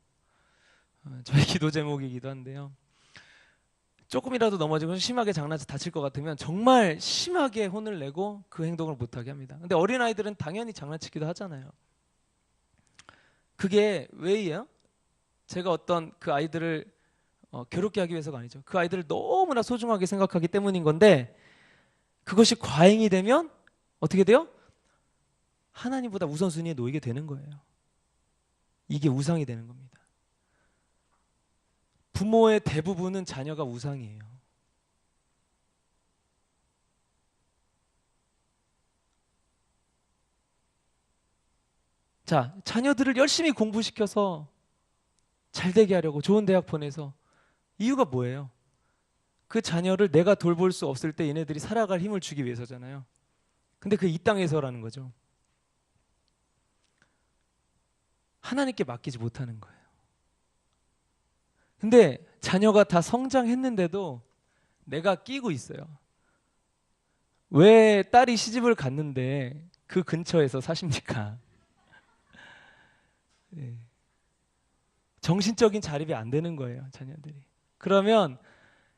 저희 기도 제목이기도 한데요. 조금이라도 넘어지고 심하게 장난쳐 다칠 것 같으면 정말 심하게 혼을 내고 그 행동을 못하게 합니다. 근데 어린아이들은 당연히 장난치기도 하잖아요. 그게 왜예요? 제가 어떤 그 아이들을 괴롭게 하기 위해서가 아니죠. 그 아이들을 너무나 소중하게 생각하기 때문인 건데 그것이 과잉이 되면 어떻게 돼요? 하나님보다 우선순위에 놓이게 되는 거예요. 이게 우상이 되는 겁니다. 부모의 대부분은 자녀가 우상이에요. 자, 자녀들을 열심히 공부시켜서 잘 되게 하려고 좋은 대학 보내서 이유가 뭐예요? 그 자녀를 내가 돌볼 수 없을 때 얘네들이 살아갈 힘을 주기 위해서잖아요. 근데 그 이 땅에서라는 거죠. 하나님께 맡기지 못하는 거예요. 근데 자녀가 다 성장했는데도 내가 끼고 있어요. 왜 딸이 시집을 갔는데 그 근처에서 사십니까? 네. 정신적인 자립이 안 되는 거예요, 자녀들이. 그러면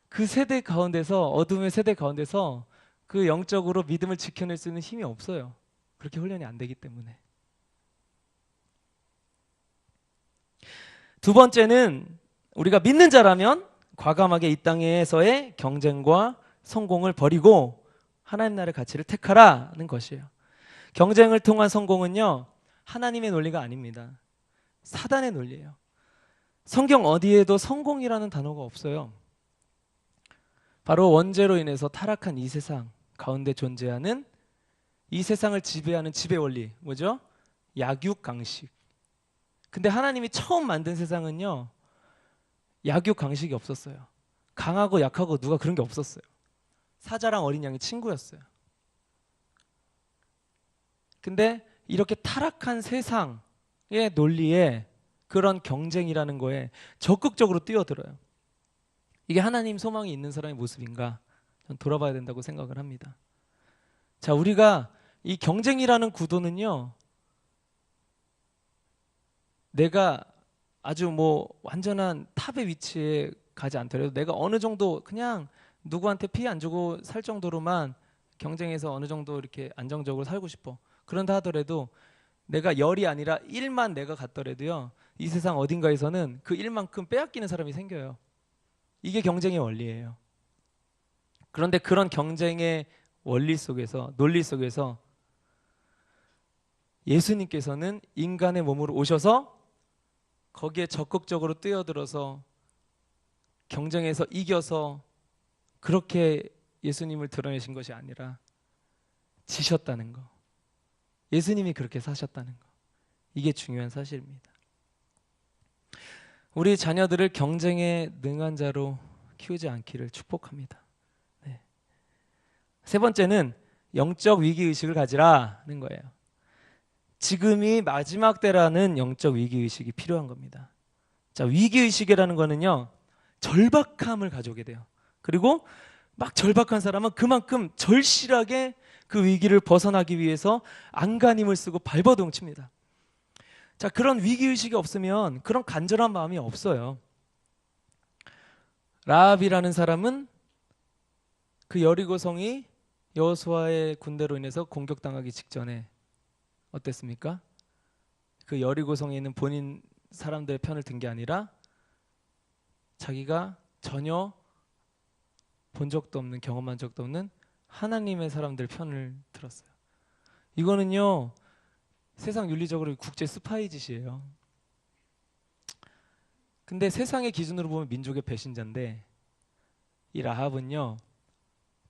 그 세대 가운데서, 어둠의 세대 가운데서 그 영적으로 믿음을 지켜낼 수 있는 힘이 없어요. 그렇게 훈련이 안 되기 때문에. 두 번째는 우리가 믿는 자라면 과감하게 이 땅에서의 경쟁과 성공을 버리고 하나님 나라의 가치를 택하라는 것이에요. 경쟁을 통한 성공은요, 하나님의 논리가 아닙니다. 사단의 논리예요. 성경 어디에도 성공이라는 단어가 없어요. 바로 원죄로 인해서 타락한 이 세상 가운데 존재하는 이 세상을 지배하는 지배 원리, 뭐죠? 약육강식. 근데 하나님이 처음 만든 세상은요, 약육강식이 없었어요. 강하고 약하고 누가 그런 게 없었어요. 사자랑 어린 양이 친구였어요. 근데 이렇게 타락한 세상의 논리에 그런 경쟁이라는 거에 적극적으로 뛰어들어요. 이게 하나님 소망이 있는 사람의 모습인가? 전 돌아봐야 된다고 생각을 합니다. 자, 우리가 이 경쟁이라는 구도는요, 내가 아주 뭐 완전한 탑의 위치에 가지 않더라도 내가 어느 정도 그냥 누구한테 피해 안 주고 살 정도로만 경쟁에서 어느 정도 이렇게 안정적으로 살고 싶어. 그런다 하더라도 내가 열이 아니라 1만 내가 갖더라도요, 이 세상 어딘가에서는 그 1만큼 빼앗기는 사람이 생겨요. 이게 경쟁의 원리예요. 그런데 그런 경쟁의 원리 속에서, 논리 속에서 예수님께서는 인간의 몸으로 오셔서 거기에 적극적으로 뛰어들어서 경쟁에서 이겨서 그렇게 예수님을 드러내신 것이 아니라 지셨다는 거. 예수님이 그렇게 사셨다는 거. 이게 중요한 사실입니다. 우리 자녀들을 경쟁에 능한 자로 키우지 않기를 축복합니다. 네. 세 번째는 영적 위기의식을 가지라는 거예요. 지금이 마지막 때라는 영적 위기의식이 필요한 겁니다. 자, 위기의식이라는 거는요, 절박함을 가져오게 돼요. 그리고 막 절박한 사람은 그만큼 절실하게 그 위기를 벗어나기 위해서 안간힘을 쓰고 발버둥칩니다. 자, 그런 위기의식이 없으면 그런 간절한 마음이 없어요. 라합이라는 사람은 그 여리고성이 여호수아의 군대로 인해서 공격당하기 직전에 어땠습니까? 그 여리고성에 있는 본인 사람들의 편을 든 게 아니라 자기가 전혀 본 적도 없는, 경험한 적도 없는 하나님의 사람들 편을 들었어요. 이거는요, 세상 윤리적으로 국제 스파이 짓이에요. 근데 세상의 기준으로 보면 민족의 배신자인데, 이 라합은요,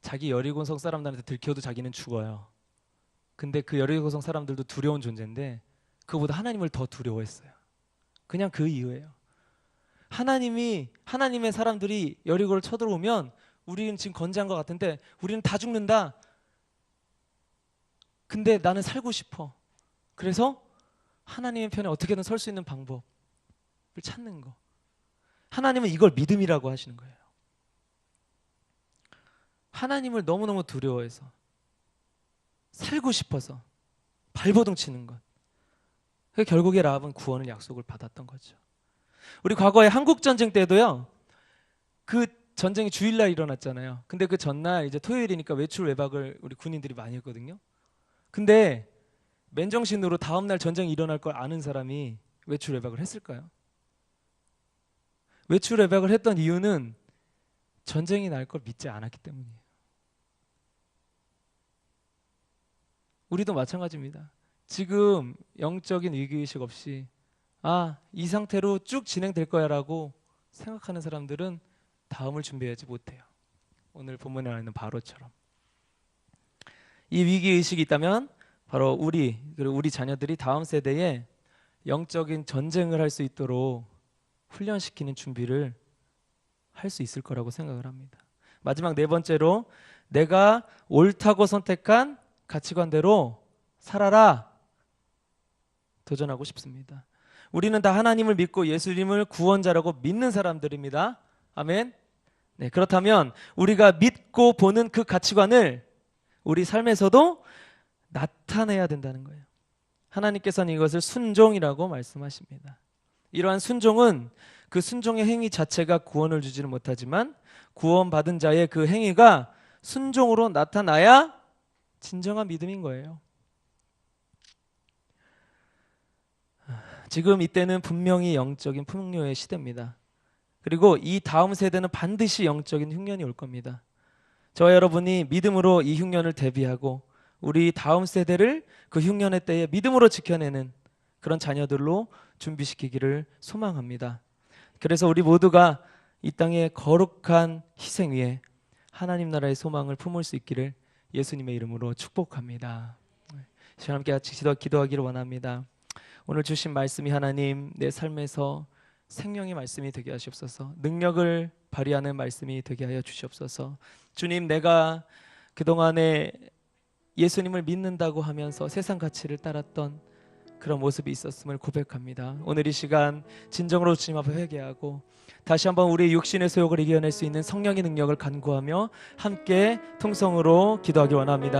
자기 여리고성 사람들한테 들켜도 자기는 죽어요. 근데 그 여리고성 사람들도 두려운 존재인데 그보다 하나님을 더 두려워했어요. 그냥 그 이유예요. 하나님의 사람들이 여리고를 쳐들어오면 우리는 지금 건재한 것 같은데 우리는 다 죽는다. 근데 나는 살고 싶어. 그래서 하나님의 편에 어떻게든 설 수 있는 방법을 찾는 거. 하나님은 이걸 믿음이라고 하시는 거예요. 하나님을 너무너무 두려워해서 살고 싶어서 발버둥 치는 것. 결국에 라합은 구원을 약속을 받았던 거죠. 우리 과거에 한국전쟁 때도요, 그 전쟁이 주일날 일어났잖아요. 근데 그 전날 이제 토요일이니까 외출 외박을 우리 군인들이 많이 했거든요. 근데 맨정신으로 다음날 전쟁이 일어날 걸 아는 사람이 외출 외박을 했을까요? 외출 외박을 했던 이유는 전쟁이 날 걸 믿지 않았기 때문이에요. 우리도 마찬가지입니다. 지금 영적인 위기의식 없이 이 상태로 쭉 진행될 거야 라고 생각하는 사람들은 다음을 준비하지 못해요. 오늘 본문에 나와 있는 바로처럼. 이 위기의식이 있다면 바로 그리고 우리 자녀들이 다음 세대에 영적인 전쟁을 할 수 있도록 훈련시키는 준비를 할 수 있을 거라고 생각을 합니다. 마지막 네 번째로, 내가 옳다고 선택한 가치관대로 살아라. 도전하고 싶습니다. 우리는 다 하나님을 믿고 예수님을 구원자라고 믿는 사람들입니다. 아멘. 네, 그렇다면 우리가 믿고 보는 그 가치관을 우리 삶에서도 나타내야 된다는 거예요. 하나님께서는 이것을 순종이라고 말씀하십니다. 이러한 순종은 그 순종의 행위 자체가 구원을 주지는 못하지만 구원받은 자의 그 행위가 순종으로 나타나야 진정한 믿음인 거예요. 지금 이때는 분명히 영적인 풍요의 시대입니다. 그리고 이 다음 세대는 반드시 영적인 흉년이 올 겁니다. 저와 여러분이 믿음으로 이 흉년을 대비하고 우리 다음 세대를 그 흉년의 때에 믿음으로 지켜내는 그런 자녀들로 준비시키기를 소망합니다. 그래서 우리 모두가 이 땅의 거룩한 희생 위에 하나님 나라의 소망을 품을 수 있기를 예수님의 이름으로 축복합니다. 시간 함께 같이 기도하기를 원합니다. 오늘 주신 말씀이 하나님 내 삶에서 생명의 말씀이 되게 하시옵소서. 능력을 발휘하는 말씀이 되게 하여 주시옵소서. 주님, 내가 그동안에 예수님을 믿는다고 하면서 세상 가치를 따랐던 그런 모습이 있었음을 고백합니다. 오늘 이 시간 진정으로 주님 앞에 회개하고 다시 한번 우리의 육신의 소욕을 이겨낼 수 있는 성령의 능력을 간구하며 함께 통성으로 기도하기 원합니다.